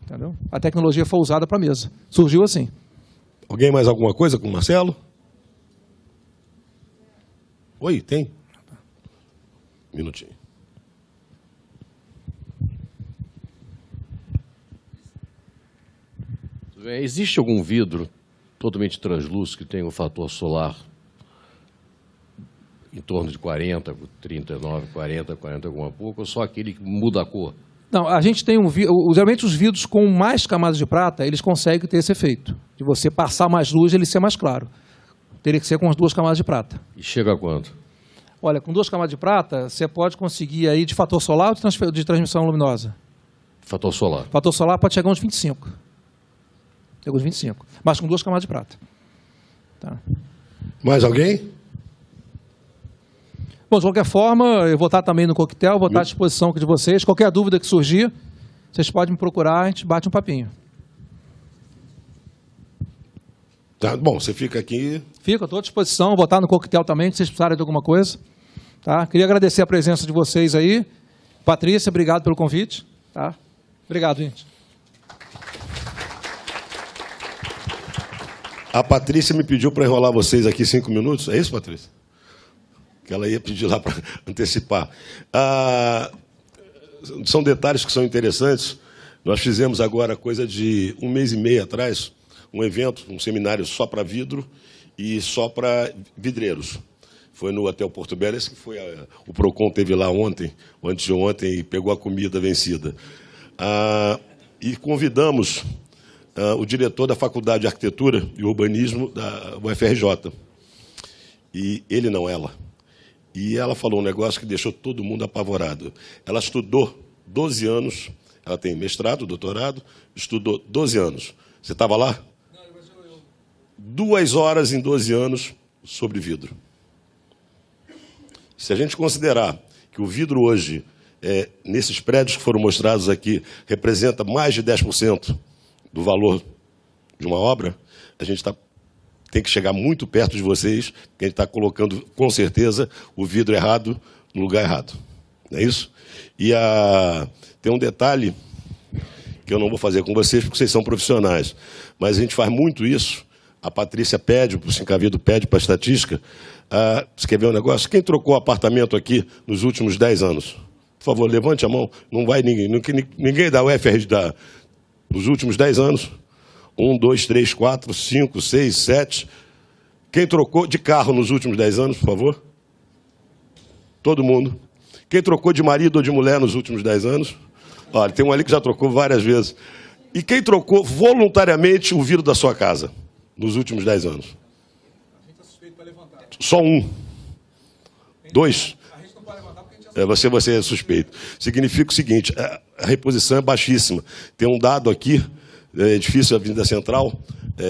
Entendeu? A tecnologia foi usada para a mesa. Surgiu assim. Alguém mais alguma coisa com o Marcelo? Oi, tem? Um minutinho. Existe algum vidro totalmente translúcido que tenha um fator solar em torno de 40, 39, 40 alguma pouco, ou só aquele que muda a cor? Não, a gente tem geralmente os vidros com mais camadas de prata, eles conseguem ter esse efeito, de você passar mais luz e ele ser mais claro. Teria que ser com as 2 camadas de prata. E chega a quanto? Olha, com 2 camadas de prata, você pode conseguir aí de fator solar ou de transmissão luminosa? Fator solar. Fator solar pode chegar a uns 25. Chega uns 25. Mas com 2 camadas de prata. Tá. Mais alguém? Bom, de qualquer forma, eu vou estar também no coquetel, vou estar à disposição aqui de vocês. Qualquer dúvida que surgir, vocês podem me procurar, a gente bate um papinho. Tá Tá, bom, você fica aqui. Fico, estou à disposição, vou estar no coquetel também, se vocês precisarem de alguma coisa. Tá? Queria agradecer a presença de vocês aí. Patrícia, obrigado pelo convite. Tá? Obrigado, gente. A Patrícia me pediu para enrolar vocês aqui 5 minutos. É isso, Patrícia? Que ela ia pedir lá para antecipar. São detalhes que são interessantes. Nós fizemos agora, coisa de 1 mês e meio atrás, um evento, um seminário só para vidro e só para vidreiros. Foi no Hotel Porto Belo, esse que foi o Procon teve lá ontem, ou antes de ontem, e pegou a comida vencida. E convidamos o diretor da Faculdade de Arquitetura e Urbanismo da UFRJ. E ele não, ela. E ela falou um negócio que deixou todo mundo apavorado. Ela estudou 12 anos, ela tem mestrado, doutorado, estudou 12 anos. Você estava lá? Não, mas eu... 2 horas em 12 anos sobre vidro. Se a gente considerar que o vidro hoje, nesses prédios que foram mostrados aqui, representa mais de 10% do valor de uma obra, a gente tem que chegar muito perto de vocês, porque a gente está colocando, com certeza, o vidro errado no lugar errado. Não é isso? E tem um detalhe que eu não vou fazer com vocês, porque vocês são profissionais, mas a gente faz muito isso. A Patrícia pede, o Sincavido pede para a estatística. Você quer ver um negócio? Quem trocou apartamento aqui nos últimos 10 anos? Por favor, levante a mão. Não vai ninguém. Ninguém da UFRJ nos últimos 10 anos. 1, 2, 3, 4, 5, 6, 7. Quem trocou de carro nos últimos 10 anos, por favor? Todo mundo. Quem trocou de marido ou de mulher nos últimos 10 anos? Olha, tem um ali que já trocou várias vezes. E quem trocou voluntariamente o vidro da sua casa nos últimos 10 anos? Só 1. 2. Você é suspeito. Significa o seguinte, a reposição é baixíssima. Tem um dado aqui, edifício Avenida Central,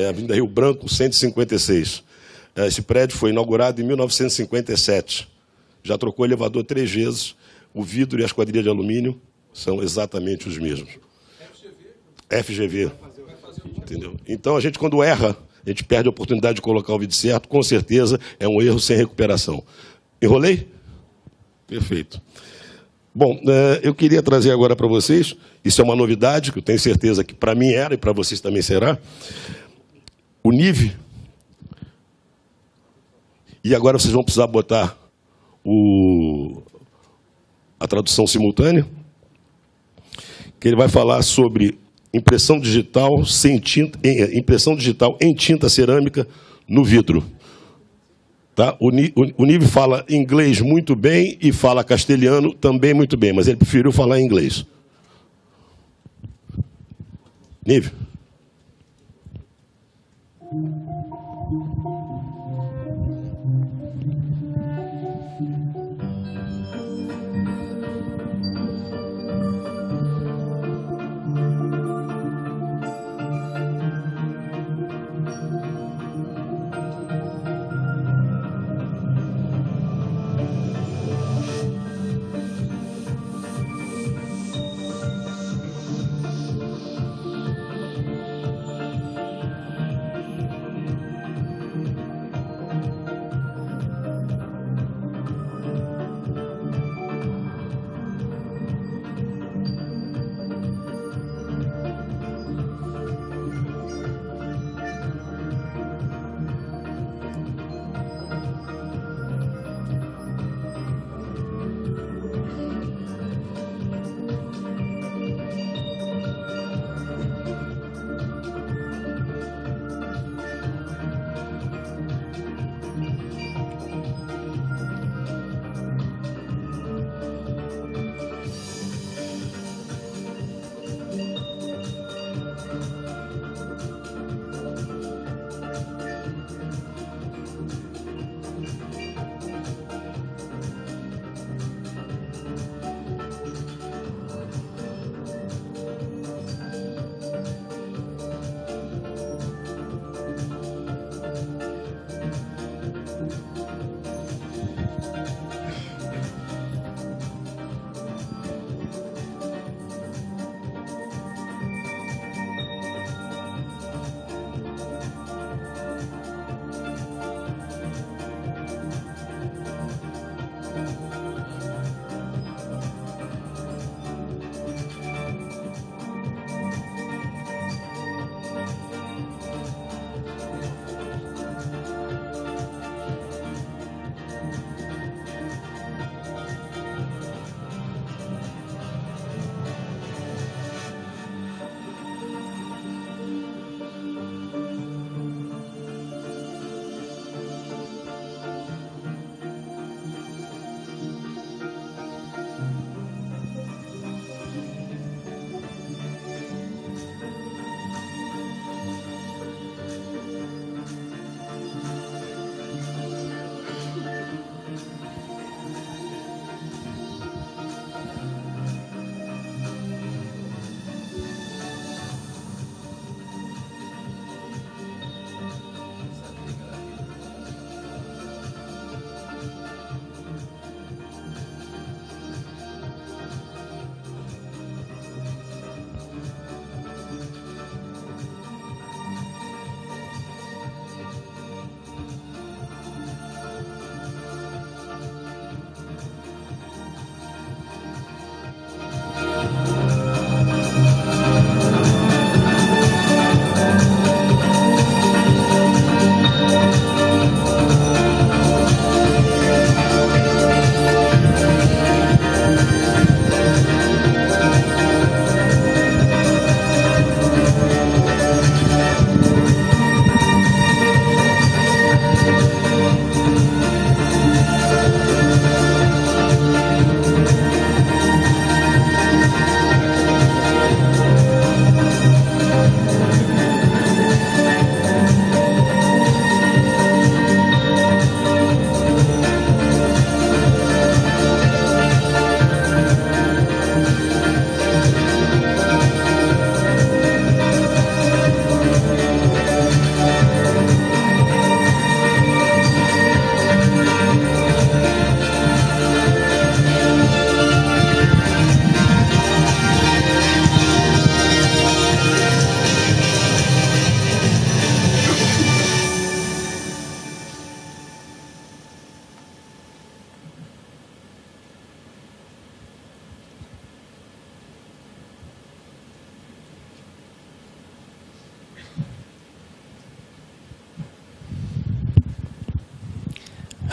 Avenida Rio Branco, 156. Esse prédio foi inaugurado em 1957. Já trocou o elevador 3 vezes. O vidro e a esquadrilha de alumínio são exatamente os mesmos. FGV. Entendeu? Então, a gente, quando erra, a gente perde a oportunidade de colocar o vidro certo. Com certeza, é um erro sem recuperação. Enrolei? Perfeito. Bom, eu queria trazer agora para vocês, isso é uma novidade, que eu tenho certeza que para mim era e para vocês também será, o NIV. E agora vocês vão precisar botar a tradução simultânea, que ele vai falar sobre impressão digital em tinta cerâmica no vidro. Tá? O Nive fala inglês muito bem e fala castelhano também muito bem, mas ele preferiu falar inglês. Nive.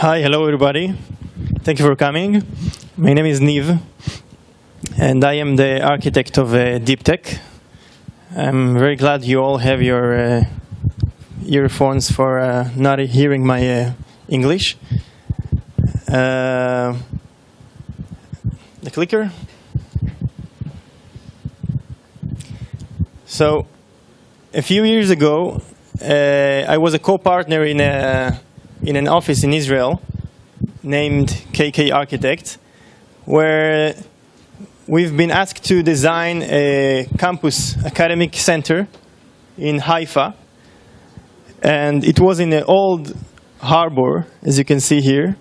Hi, hello everybody. Thank you for coming. My name is Niv, and I am the architect of DeepTech. I'm very glad you all have your earphones for not hearing my English. The clicker. So, a few years ago, I was a co-partner in an office in Israel named KK Architect, where we've been asked to design a campus academic center in Haifa. And it was in an old harbor, as you can see here.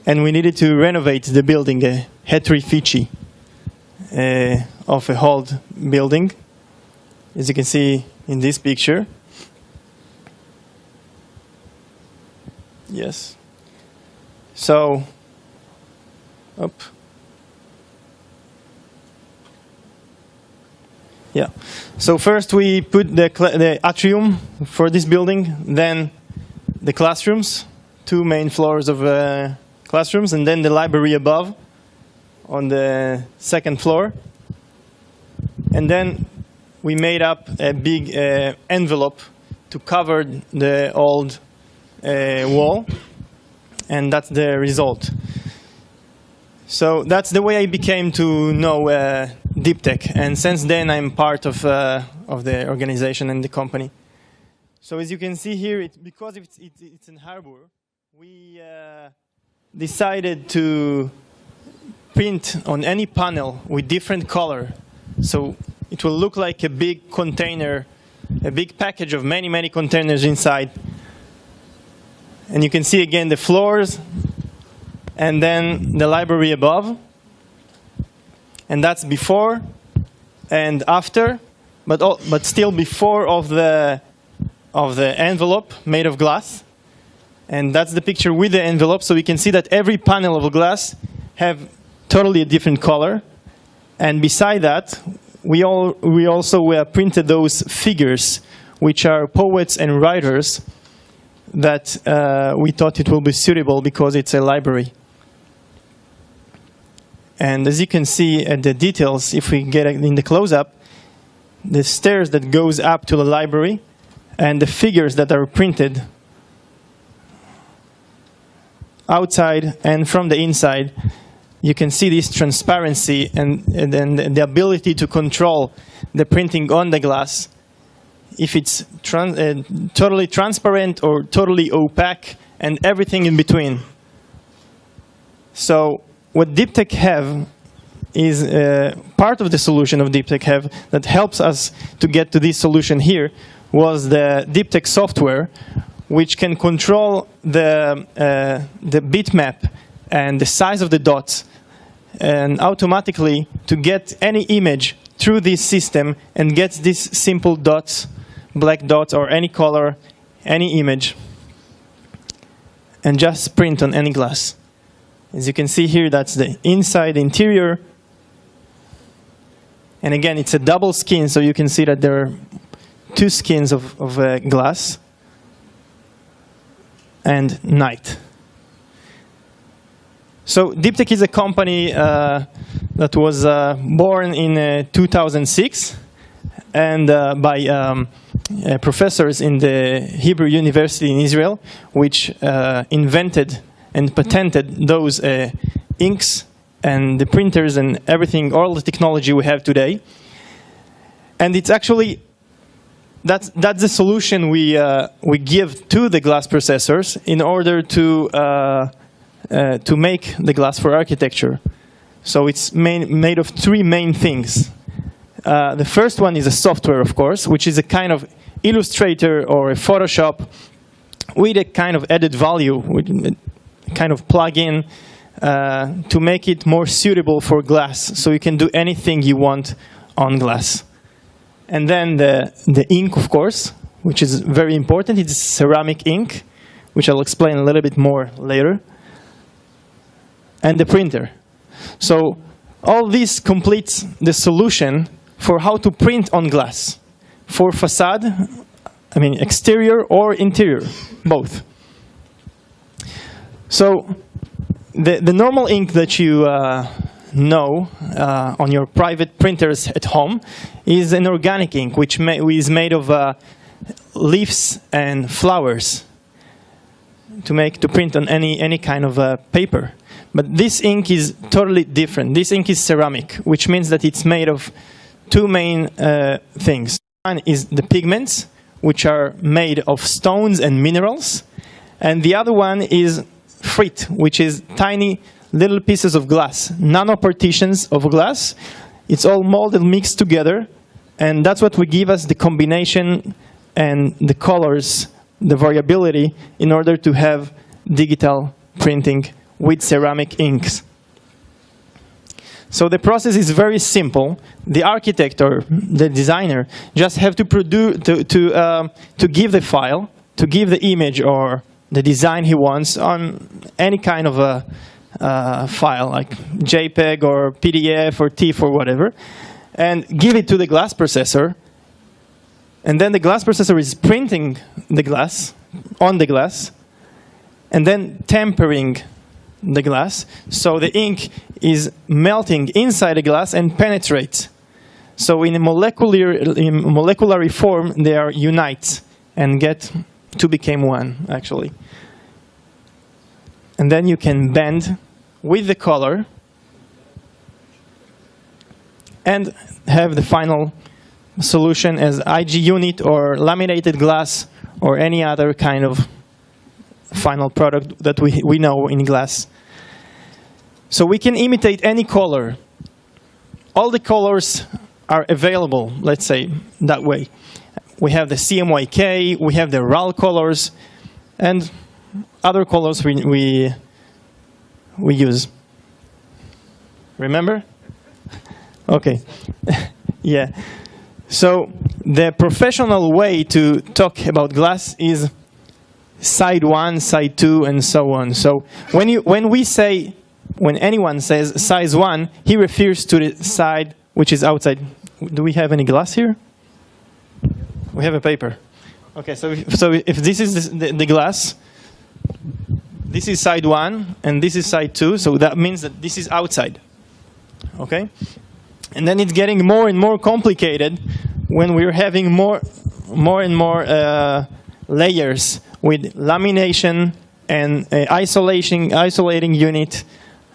And we needed to renovate the building, a Hetri Fichi of a old building, as you can see in this picture. Yes. So, up. Yeah. So first we put the atrium for this building, then the classrooms, 2 main floors of classrooms, and then the library above on the 2nd floor. And then we made up a big envelope to cover the old wall, and that's the result. So that's the way I became to know DeepTech, and since then I'm part of the organization and the company. So as you can see here, because it's in harbor, we decided to print on any panel with different color. So it will look like a big container, a big package of many, many containers inside. And you can see again the floors, and then the library above. And that's before and after, but still before of the envelope made of glass. And that's the picture with the envelope, so we can see that every panel of glass have totally a different color. And beside that, we also printed those figures, which are poets and writers that we thought it will be suitable because it's a library. And as you can see at the details, if we get in the close-up, the stairs that goes up to the library and the figures that are printed outside and from the inside, you can see this transparency and the ability to control the printing on the glass, if it's totally transparent or totally opaque, and everything in between. So what DeepTech have is part of the solution of DeepTech have that helps us to get to this solution here was the DeepTech software, which can control the bitmap and the size of the dots, and automatically to get any image through this system and gets these simple dots, black dots or any color, any image, and just print on any glass. As you can see here, that's the inside interior. And again, it's a double skin, so you can see that there are 2 skins of glass and night. So DeepTech is a company that was born in 2006 and by professors in the Hebrew University in Israel, which invented and patented those inks and the printers and everything, all the technology we have today. And it's actually, that's the solution we give to the glass processors in order to make the glass for architecture. So it's made of 3 main things. The first one is a software, of course, which is a kind of Illustrator or a Photoshop with a kind of added value, with a kind of plug-in to make it more suitable for glass, so you can do anything you want on glass. And then the ink, of course, which is very important. It's ceramic ink, which I'll explain a little bit more later. And the printer. So all this completes the solution for how to print on glass. For facade, I mean, exterior or interior, both. So the normal ink that you know on your private printers at home is an organic ink, which is made of leaves and flowers to print on any kind of paper. But this ink is totally different. This ink is ceramic, which means that it's made of two main things. One is the pigments, which are made of stones and minerals, and the other one is frit, which is tiny little pieces of glass, nanopartitions of glass. It's all molded, mixed together, and that's what will give us the combination and the colors, the variability, in order to have digital printing with ceramic inks. So the process is very simple. The architect or the designer just have to give the file, to give the image or the design he wants on any kind of a file, like JPEG or PDF or TIFF or whatever, and give it to the glass processor. And then the glass processor is printing the glass on the glass, and then tempering the glass, so the ink is melting inside the glass and penetrates. So in a molecular form, they are unite and get to become one, actually. And then you can bend with the color and have the final solution as IG unit or laminated glass or any other kind of final product that we know in glass. So we can imitate any color. All the colors are available, let's say, that way. We have the CMYK, we have the RAL colors, and other colors we use. Remember? Okay. Yeah. So the professional way to talk about glass is side 1, side 2, and so on. So when anyone says size 1, he refers to the side which is outside. Do we have any glass here? We have a paper. Okay, so if this is the glass, this is side 1, and this is side 2, so that means that this is outside. Okay? And then it's getting more and more complicated when we're having more and more layers with lamination and isolating unit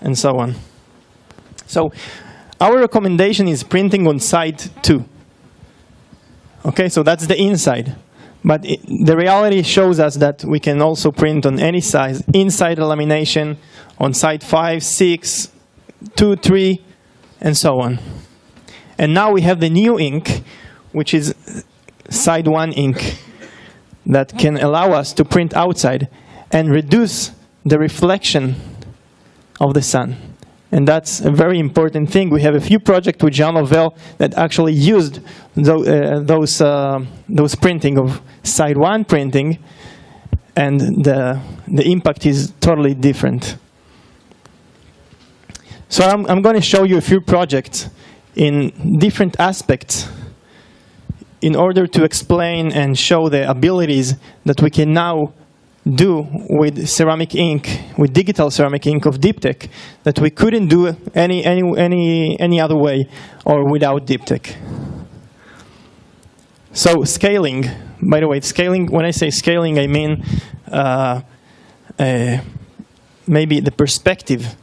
and so on. So our recommendation is printing on side 2. Okay, so that's the inside. But the reality shows us that we can also print on any size, inside the lamination, on side 5, 6, 2, 3, and so on. And now we have the new ink, which is side 1 ink, that can allow us to print outside and reduce the reflection of the sun. And that's a very important thing. We have a few projects with Jean Nouvel that actually used those printing of side 1 printing, and the impact is totally different. So I'm going to show you a few projects in different aspects in order to explain and show the abilities that we can now do with ceramic ink, with digital ceramic ink of DeepTech, that we couldn't do any other way or without DeepTech. So scaling, by the way, scaling, when I say scaling, I mean maybe the perspective.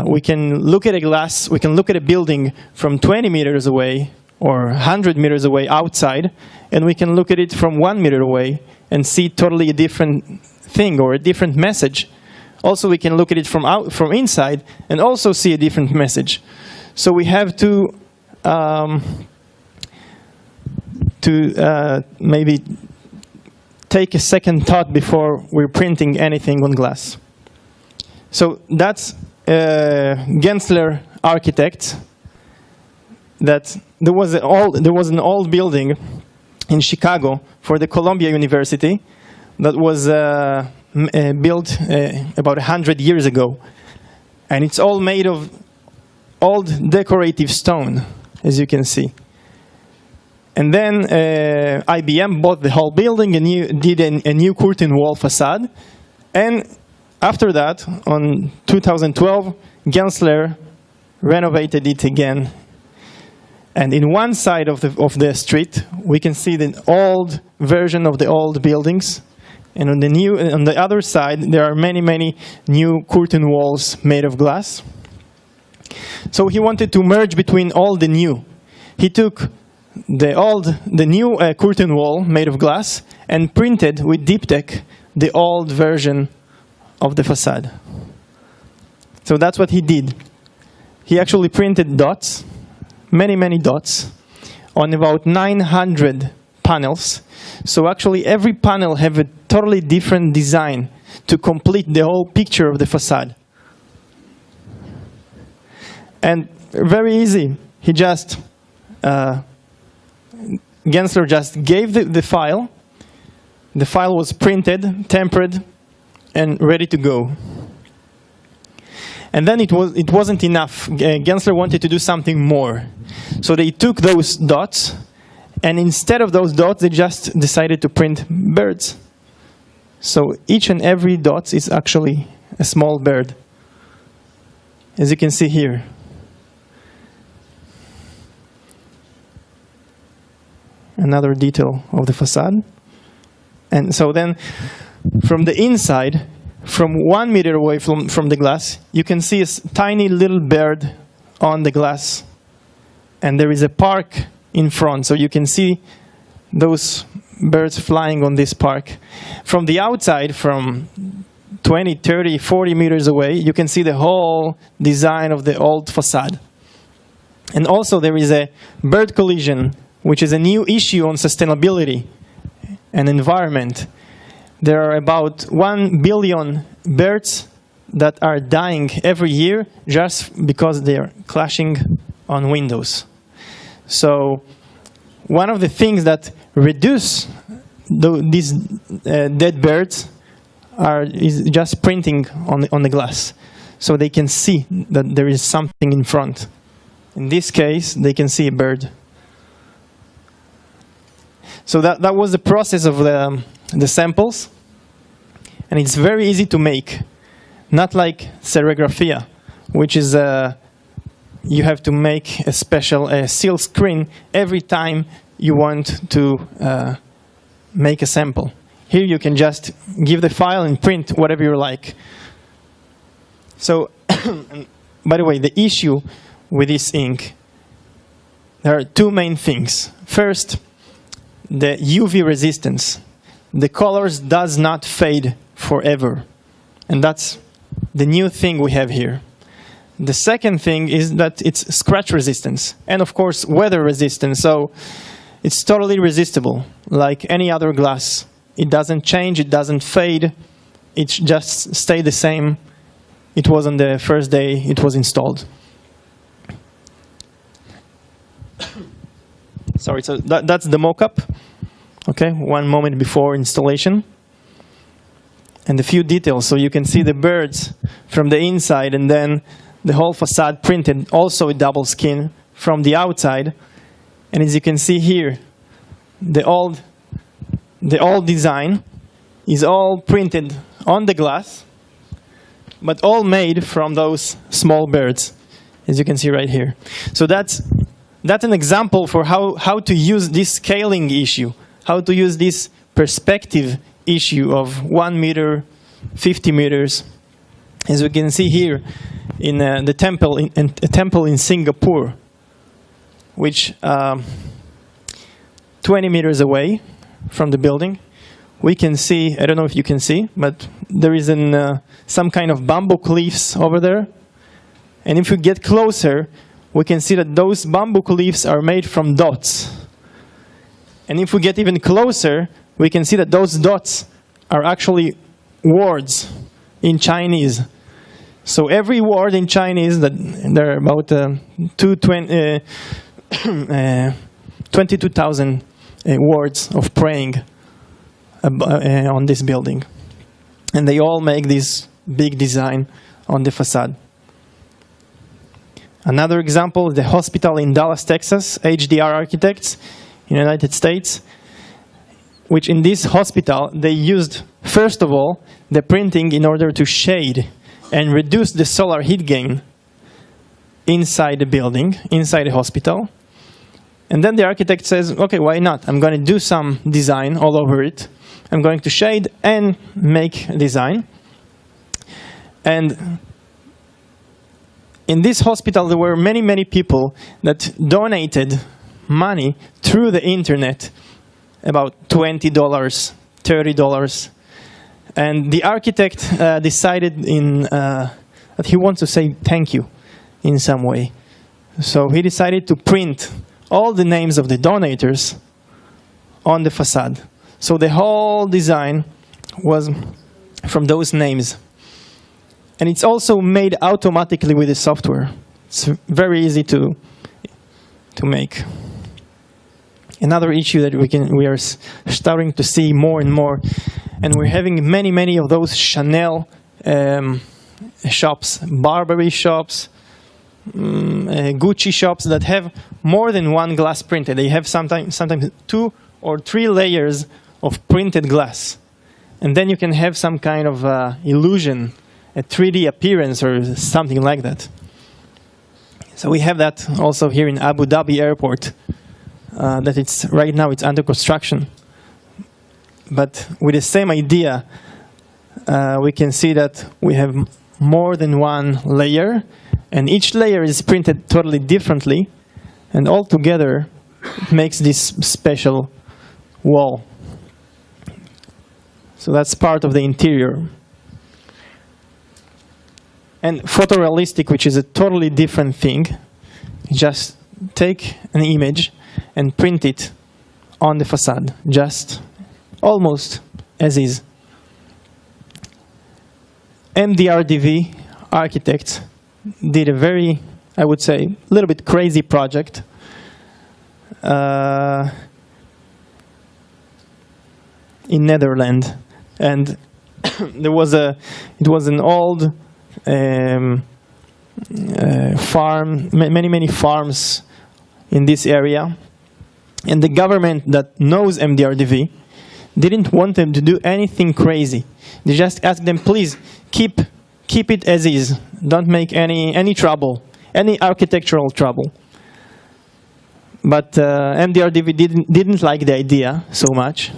We can look at a glass, we can look at a building from 20 meters away or 100 meters away outside, and we can look at it from 1 meter away and see totally a different thing or a different message. Also, we can look at it from inside and also see a different message. So we have to maybe take a second thought before we're printing anything on glass. So that's Gensler architect. That there was an old building in Chicago for the Columbia University that was built about 100 years ago, and it's all made of old decorative stone, as you can see. And then IBM bought the whole building and did a new curtain wall facade. And after that, on 2012, Gensler renovated it again. And in one side of the street, we can see the old version of the old buildings. And on the other side, there are many, many new curtain walls made of glass. So he wanted to merge between all the new. He took the new curtain wall made of glass and printed with Deep Tech the old version of the facade. So that's what he did. He actually printed dots, many, many dots, on about 900 panels. So actually every panel have a totally different design to complete the whole picture of the facade. And very easy. He just, Gensler just gave the file. The file was printed, tempered, and ready to go. And then it wasn't enough. Gensler wanted to do something more. So they took those dots, and instead of those dots, they just decided to print birds. So each and every dot is actually a small bird, as you can see here. Another detail of the facade. And so then, from the inside, from 1 meter away from the glass, you can see a tiny little bird on the glass. And there is a park in front, so you can see those birds flying on this park. From the outside, from 20, 30, 40 meters away, you can see the whole design of the old facade. And also there is a bird collision, which is a new issue on sustainability and environment. There are about 1 billion birds that are dying every year just because they are clashing on windows. So one of the things that reduce these dead birds is just printing on the glass, so they can see that there is something in front. In this case, they can see a bird. So that was the process of the samples, and it's very easy to make, not like serigraphia, which is you have to make a special seal screen every time you want to make a sample. Here you can just give the file and print whatever you like. So, by the way, the issue with this ink, there are two main things. First, the UV resistance. The colors does not fade forever. And that's the new thing we have here. The second thing is that it's scratch resistance. And of course, weather resistance. So it's totally resistible, like any other glass. It doesn't change, it doesn't fade. It just stays the same it was on the first day it was installed. Sorry, so that's the mock-up. Okay, 1 moment before installation. And a few details, so you can see the birds from the inside, and then the whole facade printed, also a double skin from the outside. And as you can see here, the old design is all printed on the glass, but all made from those small birds, as you can see right here. So that's an example for how to use this scaling issue, how to use this perspective issue of 1 meter, 50 meters. As we can see here in the temple, a temple in Singapore, which 20 meters away from the building, we can see, I don't know if you can see, but there is some kind of bamboo leaves over there. And if we get closer, we can see that those bamboo leaves are made from dots. And if we get even closer, we can see that those dots are actually words in Chinese. So every word in Chinese, that there are about 22,000 words of praying on this building. And they all make this big design on the facade. Another example, the hospital in Dallas, Texas, HDR Architects. in the United States, which in this hospital, they used, first of all, the printing in order to shade and reduce the solar heat gain inside the building, inside the hospital. And then the architect says, okay, why not? I'm going to do some design all over it. I'm going to shade and make design. And in this hospital, there were many, many people that donated money through the internet, about $20, $30. And the architect decided that he wants to say thank you in some way. So he decided to print all the names of the donators on the facade. So the whole design was from those names. And it's also made automatically with the software. It's very easy to make. Another issue that we are starting to see more and more, and we're having many, many of those Chanel shops, Burberry shops, Gucci shops that have more than one glass printed. They have sometimes 2 or 3 layers of printed glass. And then you can have some kind of illusion, a 3D appearance or something like that. So we have that also here in Abu Dhabi airport, that it's right now it's under construction. But with the same idea, we can see that we have more than one layer, and each layer is printed totally differently, and all together it makes this special wall. So that's part of the interior. And photorealistic, which is a totally different thing, you just take an image and print it on the facade, just almost as is. MDRDV architects did a very, I would say, a little bit crazy project. In Netherlands, and it was an old farm, many farms in this area, and the government that knows MDRDV didn't want them to do anything crazy. They just asked them, please keep it as is. Don't make any trouble, any architectural trouble. But MDRDV didn't like the idea so much.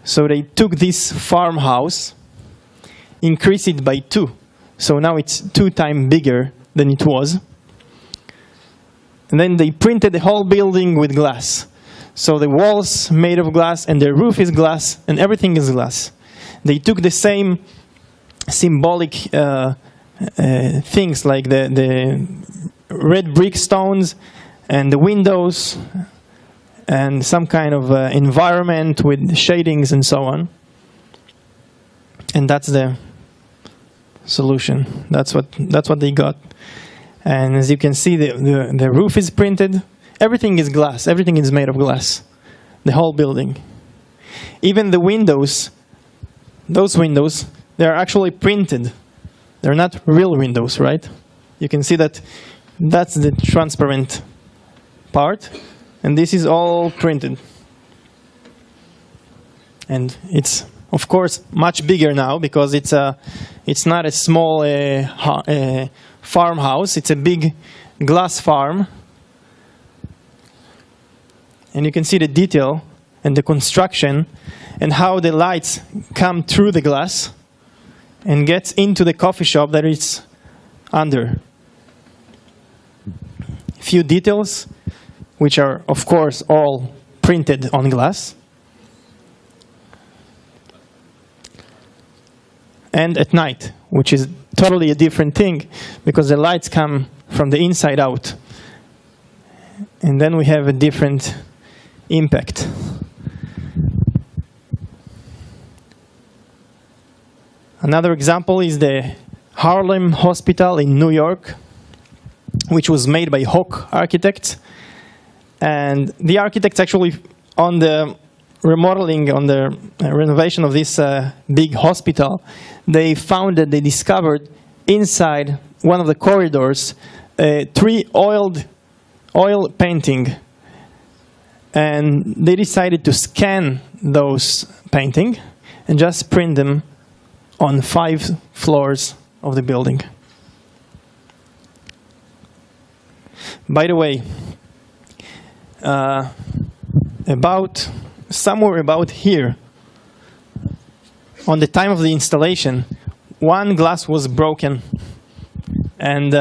So they took this farmhouse, increased it by 2. So now it's 2 times bigger than it was. And then they printed the whole building with glass. So the walls made of glass, and the roof is glass, and everything is glass. They took the same symbolic things like the red brick stones and the windows and some kind of environment with shadings and so on. And that's the solution. That's what they got. And as you can see, the roof is printed. Everything is glass. Everything is made of glass. The whole building. Even the windows, those windows, they're actually printed. They're not real windows, right? You can see that that's the transparent part, and this is all printed. And it's, of course, much bigger now because it's not a small farmhouse. It's a big glass farm. And you can see the detail and the construction and how the lights come through the glass and gets into the coffee shop that it's under. A few details, which are, of course, all printed on glass. And at night, which is totally a different thing, because the lights come from the inside out. And then we have a different impact. Another example is the Harlem Hospital in New York, which was made by Hoch Architects. And the architects actually, on the remodeling, on the renovation of this big hospital, they found that they discovered inside one of the corridors 3 oil painting And they decided to scan those paintings and just print them on 5 floors of the building. By the way, somewhere about here, on the time of the installation, one glass was broken, and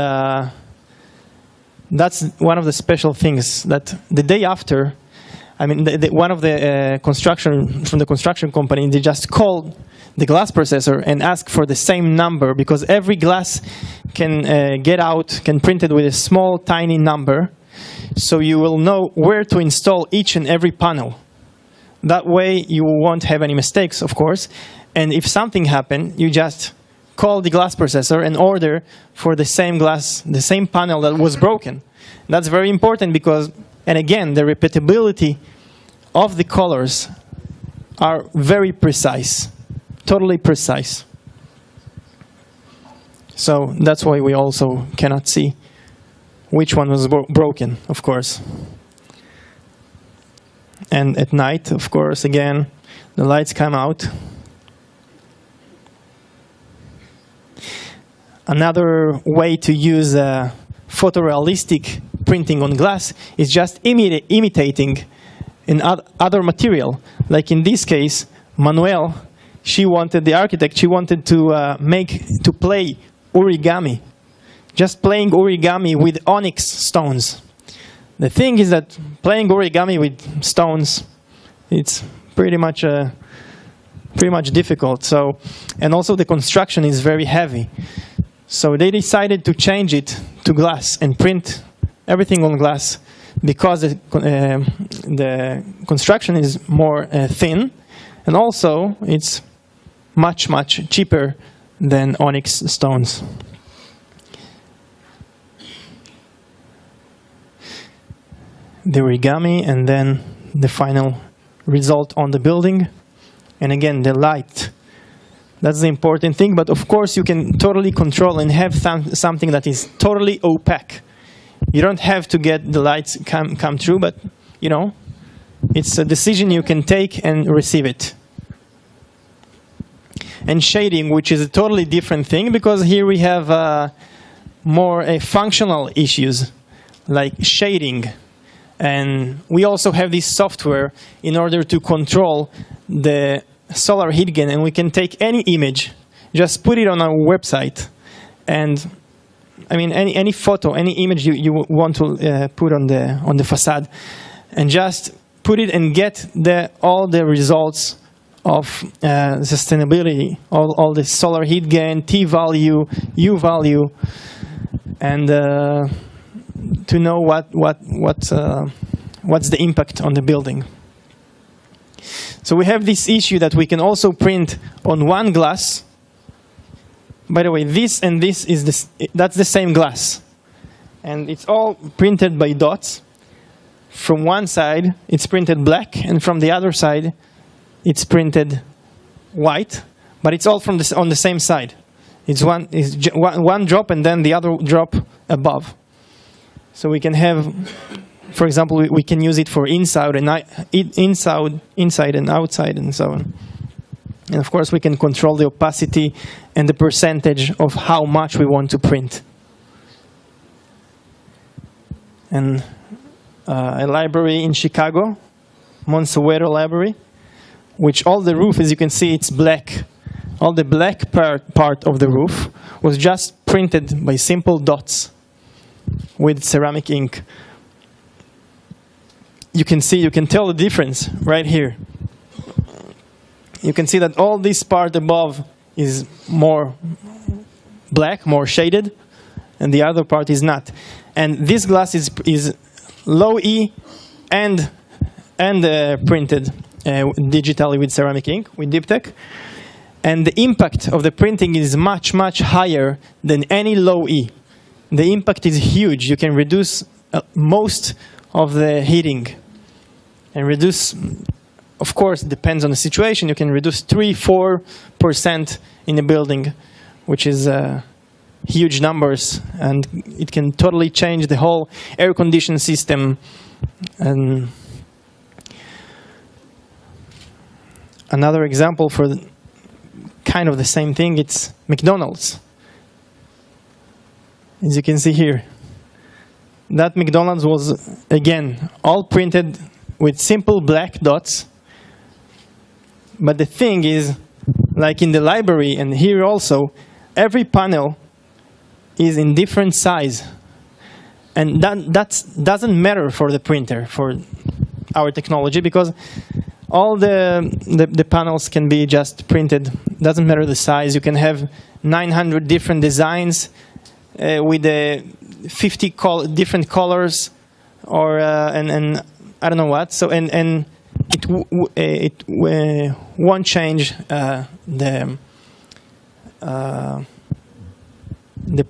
that's one of the special things that the day after, I mean, one of the from the construction company, they just called the glass processor and asked for the same number, because every glass can can print it with a small, tiny number, so you will know where to install each and every panel. That way you won't have any mistakes, of course, and if something happened, you just call the glass processor and order for the same glass, the same panel that was broken. That's very important because, and again, the repeatability of the colors are very precise, totally precise. So that's why we also cannot see which one was broken, of course. And at night, of course, again, the lights come out. Another way to use photorealistic printing on glass is just imitating in other material. Like in this case, Manuel, the architect, she wanted to play origami. Just playing origami with onyx stones. The thing is that playing origami with stones, it's pretty much difficult. So, and also the construction is very heavy. So they decided to change it to glass and print everything on glass, because the construction is more thin, and also it's much cheaper than onyx stones. The origami, and then the final result on the building, and again the light. That's the important thing, but of course you can totally control and have something that is totally opaque. You don't have to get the lights come through, but you know, it's a decision you can take and receive it. And shading, which is a totally different thing, because here we have more functional issues, like shading. And we also have this software in order to control the solar heat gain, and we can take any image, just put it on our website, and I mean any photo, any image you want to put on the facade, and just put it and get all the results of sustainability, all the solar heat gain, T value, U value, and to know what's the impact on the building. So we have this issue that we can also print on one glass. By the way, this and this that's the same glass, and it's all printed by dots. From one side, it's printed black, and from the other side, it's printed white. But it's all on the same side. It's one drop, and then the other drop above. So we can have, for example, we can use it for inside and outside, and so on. And of course, we can control the opacity and the percentage of how much we want to print. And a library in Chicago, Monsuero Library, which all the roof, as you can see, it's black. All the black part of the roof was just printed by simple dots with ceramic ink. You can tell the difference right here. You can see that all this part above is more black, more shaded, and the other part is not. And this glass is low E and printed digitally with ceramic ink, with Diptech. And the impact of the printing is much higher than any low E. The impact is huge. You can reduce most of the heating, and reduce, of course, depends on the situation. You can reduce 3-4% in a building, which is huge numbers, and it can totally change the whole air conditioning system. And another example for kind of the same thing, it's McDonald's. As you can see here, that McDonald's was, again, all printed with simple black dots. But the thing is, like in the library and here also, every panel is in different size. And that doesn't matter for the printer, for our technology, because all the panels can be just printed. Doesn't matter the size. You can have 900 different designs with 50 different colors, or and I don't know what. So and it won't change the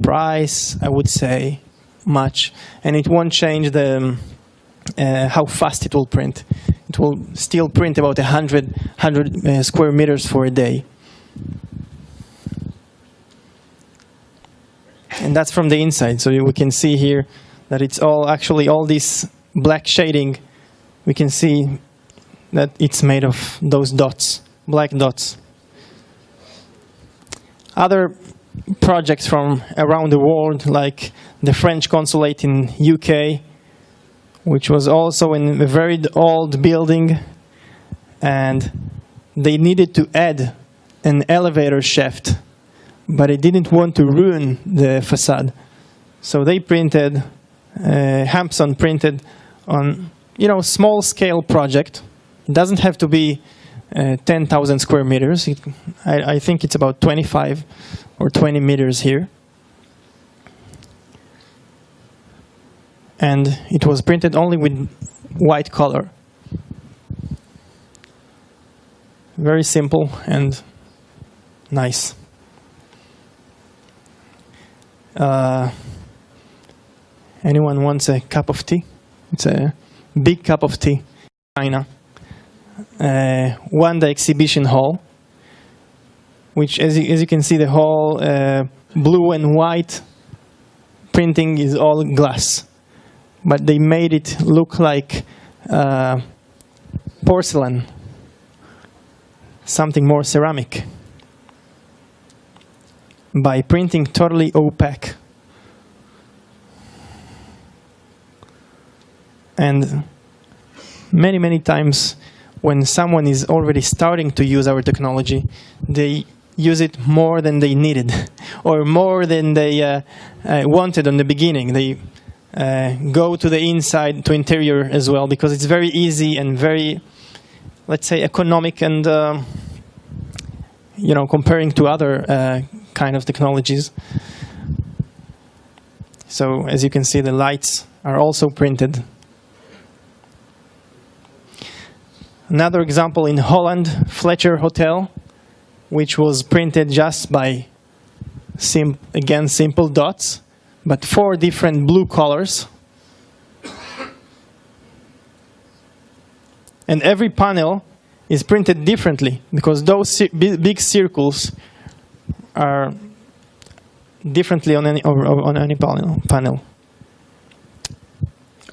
price, I would say, much, and it won't change the how fast it will print. It will still print about 100 square meters for a day. And that's from the inside. So we can see here that it's all actually all this black shading. We can see that it's made of those dots, black dots. Other projects from around the world, like the French consulate in UK, which was also in a very old building, and they needed to add an elevator shaft, but they didn't want to ruin the facade. So they printed, Hampson printed on, small scale project. It doesn't have to be 10,000 square meters. I think it's about 25 or 20 meters here. And it was printed only with white color. Very simple and nice. Anyone wants a cup of tea? It's a big cup of tea. China. Wanda Exhibition Hall, which, as you can see, the whole blue and white printing is all glass. But they made it look like porcelain, something more ceramic, by printing totally opaque. And many, many times when someone is already starting to use our technology, they use it more than they needed, or more than they wanted in the beginning. They go to the inside, to interior as well, because it's very easy and very, let's say, economic, and comparing to other kind of technologies. So as you can see, the lights are also printed. Another example in Holland, Fletcher Hotel, which was printed just by simple dots, but 4 different blue colors. And every panel is printed differently, because those big circles are differently on any panel.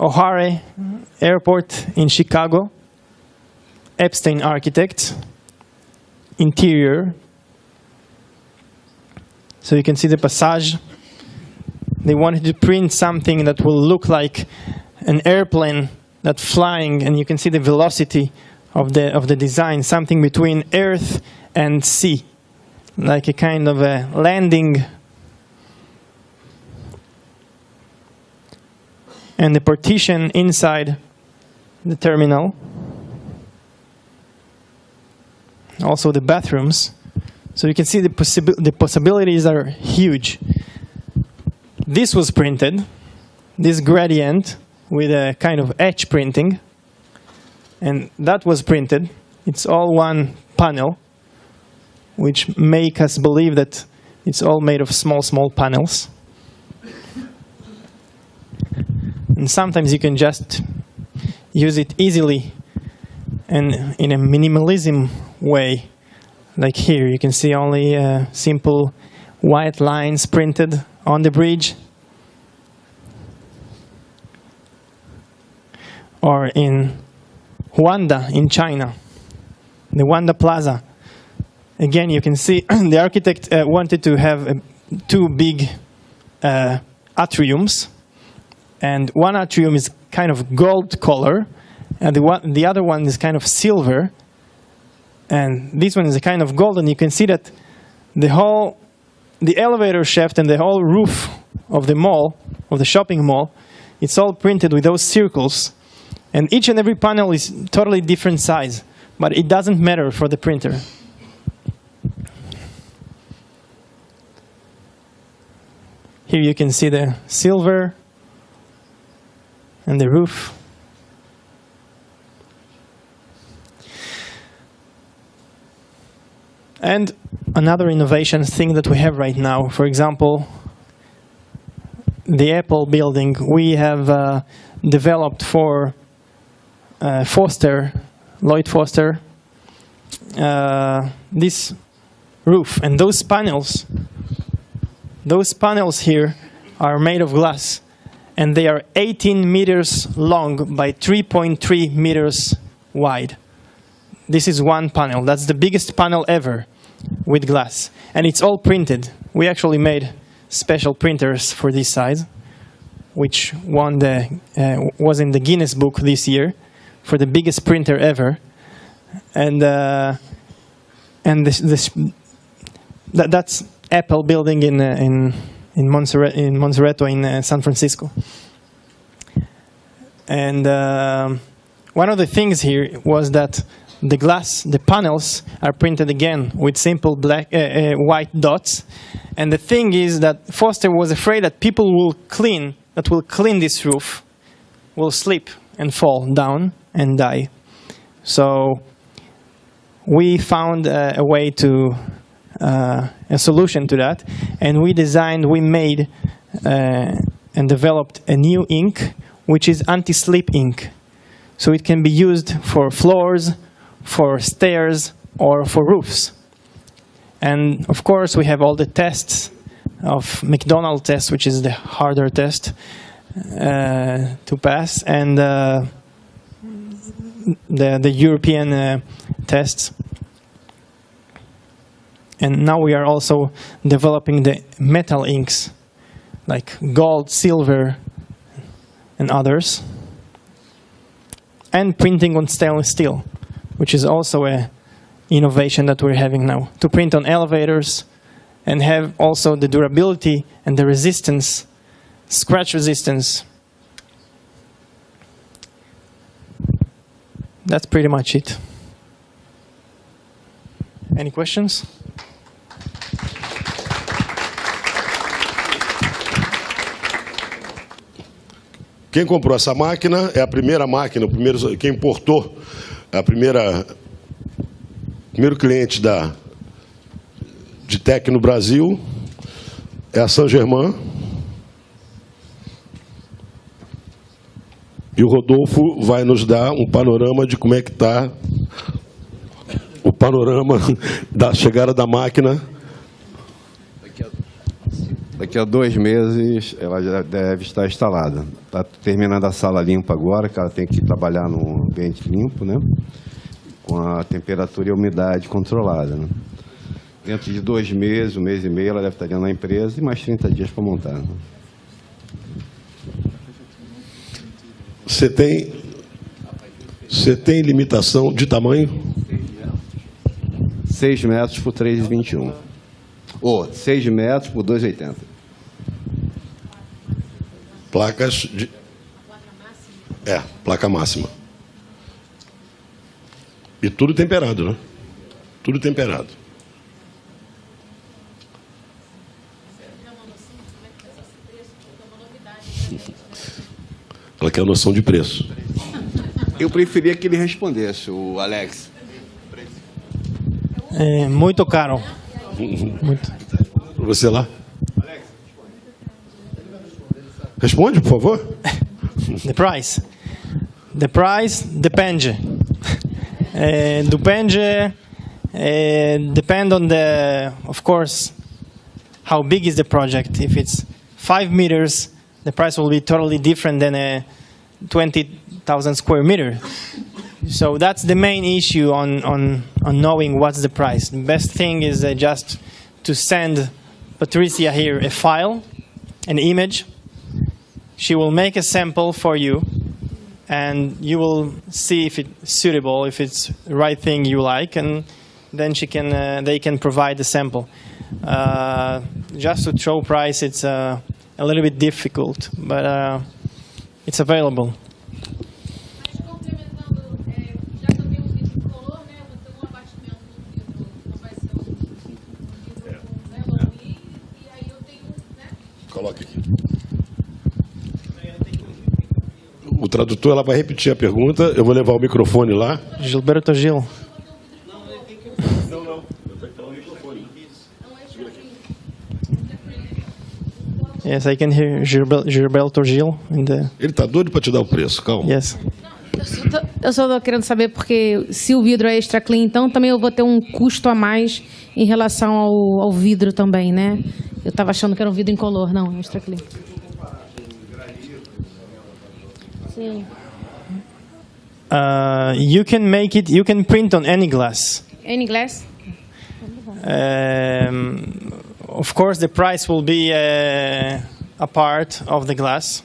O'Hare Airport in Chicago, Epstein Architects, interior. So you can see the Passage. They wanted to print something that will look like an airplane that's flying, and you can see the velocity of the design, something between earth and sea, like a kind of a landing. And the partition inside the terminal. Also the bathrooms. So you can see the possibilities are huge. This was printed, this gradient with a kind of edge printing, and that was printed. It's all one panel, which make us believe that it's all made of small panels. And sometimes you can just use it easily and in a minimalism way. Like here, you can see only simple white lines printed on the bridge. Or in Wanda in China, the Wanda Plaza. Again, you can see the architect wanted to have two big atriums, and one atrium is kind of gold color, and the other one is kind of silver, and this one is a kind of gold, and you can see that the elevator shaft and the whole roof of the mall, of the shopping mall, it's all printed with those circles, and each and every panel is totally different size, but it doesn't matter for the printer. Here you can see the silver and the roof. And another innovation thing that we have right now, for example, the Apple building, we have developed for Lloyd Foster, this roof. And those panels here are made of glass. And they are 18 meters long by 3.3 meters wide. This is one panel. That's the biggest panel ever with glass. And it's all printed. We actually made special printers for this size, which was in the Guinness Book this year for the biggest printer ever. And that's Apple building in Monserrato in San Francisco. And one of the things here was that the panels are printed again with simple white dots. And the thing is that Foster was afraid that people will clean this roof, will slip and fall down and die. So we found a way to, a solution to that. And we made and developed a new ink, which is anti-slip ink. So it can be used for floors, for stairs, or for roofs. And of course, we have all the tests of McDonald's test, which is the harder test to pass, and the European tests. And now we are also developing the metal inks, like gold, silver, and others. And printing on stainless steel, which is also an innovation that we're having now, to print on elevators and have also the durability and the resistance, scratch resistance. That's pretty much it. Any questions? Quem comprou essa máquina é a primeira máquina, quem importou, primeiro cliente de Tec no Brasil é a Saint-Germain. E o Rodolfo vai nos dar um panorama de como é que está o panorama da chegada da máquina. Daqui a 2 meses ela já deve estar instalada. Está terminando a sala limpa agora, que ela tem que trabalhar num ambiente limpo, né? Com a temperatura e a umidade controlada, né? Dentro de 2 meses, 1 mês e meio, ela deve estar dentro da empresa e mais 30 dias para montar. Né? Você tem limitação de tamanho? 6 metros por 3,21. Ou 6 metros por 2,80. Placas de... placa máxima. E tudo temperado, né? Tudo temperado. Ela quer a noção de preço. Eu preferia que ele respondesse, o Alex. É muito caro. Muito. Você lá? Responde, por favor. The price. The price depende. Depend on of course, how big is the project. If it's 5 meters, the price will be totally different than a 20,000 square meter. So that's the main issue on knowing what's the price. The best thing is just to send Patricia here a file, an image. She will make a sample for you, and you will see if it's suitable, if it's the right thing you like, and then they can provide the sample. Just to throw price, it's a little bit difficult, but it's available. Coloque aqui. O tradutor ela vai repetir a pergunta. Eu vou levar o microfone lá. Gilberto Gil. Não. Yes, I can hear Gilberto Gil in the... Ele está doido para te dar o preço, calma. Yes. Eu só estou querendo saber porque se o vidro é extra clean, então também eu vou ter um custo a mais em relação ao vidro também, né? Eu estava achando que era um vidro incolor, não, extra clean. Sim. You can make it. You can print on any glass. Any glass? Of course, the price will be a part of the glass.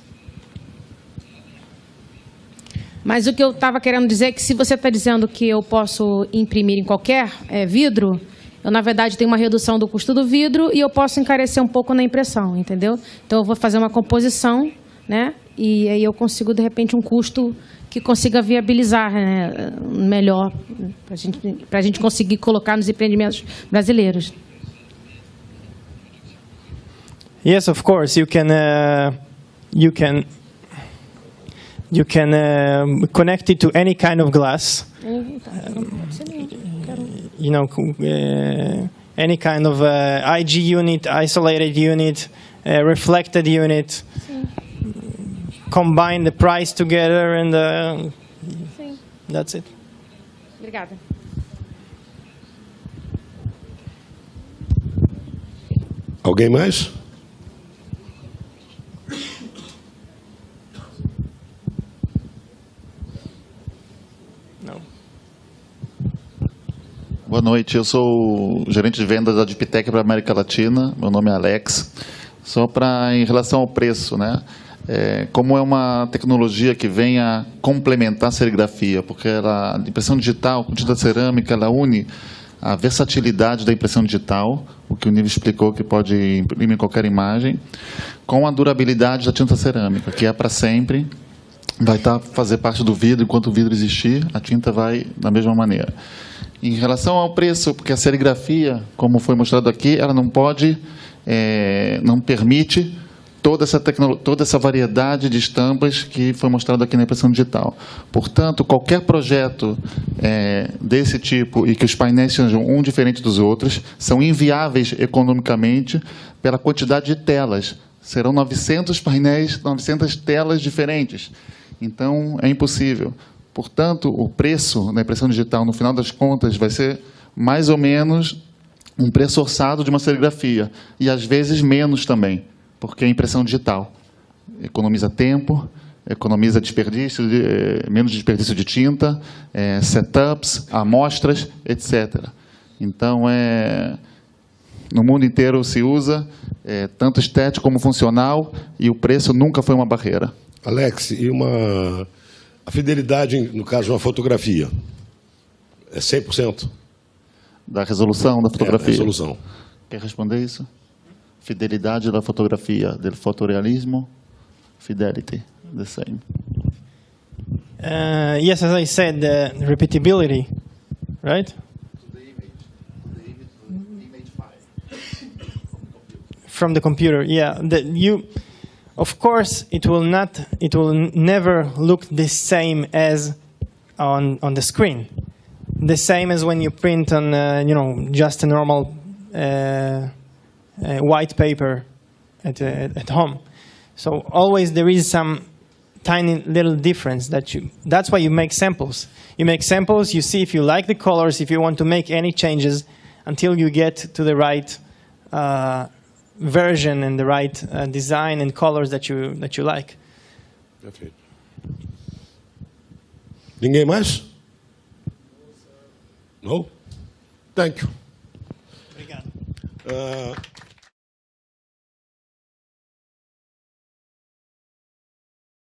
Mas o que eu estava querendo dizer é que se você está dizendo que eu posso imprimir em qualquer vidro, eu, na verdade, tenho uma redução do custo do vidro e eu posso encarecer um pouco na impressão, entendeu? Então, eu vou fazer uma composição, né? E aí eu consigo, de repente, um custo que consiga viabilizar, né, melhor para a gente conseguir colocar nos empreendimentos brasileiros. Yes, of course. You can connect it to any kind of glass. You know, any kind of IG unit, isolated unit, reflected unit. Combine the price together, and that's it. Obrigada. Alguém mais? Não. Boa noite, eu sou o gerente de vendas da Diptec para a América Latina. Meu nome é Alex. Só em relação ao preço, né? Como é uma tecnologia que vem a complementar a serigrafia, porque a impressão digital com tinta cerâmica, ela une a versatilidade da impressão digital, o que o Nive explicou, que pode imprimir qualquer imagem, com a durabilidade da tinta cerâmica, que é para sempre, vai fazer parte do vidro, enquanto o vidro existir, a tinta vai da mesma maneira. Em relação ao preço, porque a serigrafia, como foi mostrado aqui, ela não permite toda essa variedade de estampas que foi mostrado aqui na impressão digital. Portanto, qualquer projeto desse tipo e que os painéis sejam um diferente dos outros, são inviáveis economicamente pela quantidade de telas. Serão 900 painéis, 900 telas diferentes. Então, é impossível. Portanto, o preço na impressão digital, no final das contas, vai ser mais ou menos um preço orçado de uma serigrafia. E, às vezes, menos também, porque é impressão digital. Economiza tempo, economiza desperdício, menos desperdício de tinta, setups, amostras, etc. Então, no mundo inteiro se usa, tanto estético como funcional, e o preço nunca foi uma barreira. Alex, e a fidelidade, no caso de uma fotografia, é 100%? Da resolução da fotografia? Resolução. Quer responder isso? Fidelidade da fotografia, do fotorealismo, fidelity, the same. Yes, as I said, repeatability, right? From the computer, yeah. Of course, it will never look the same as on the screen. The same as when you print on, just a normal white paper at home. So always there is some tiny little difference that's why you make samples. You make samples, you see if you like the colors, if you want to make any changes until you get to the right version and the right design and colors that you like. Perfeito. Ninguém mais? No? Thank you. Obrigado.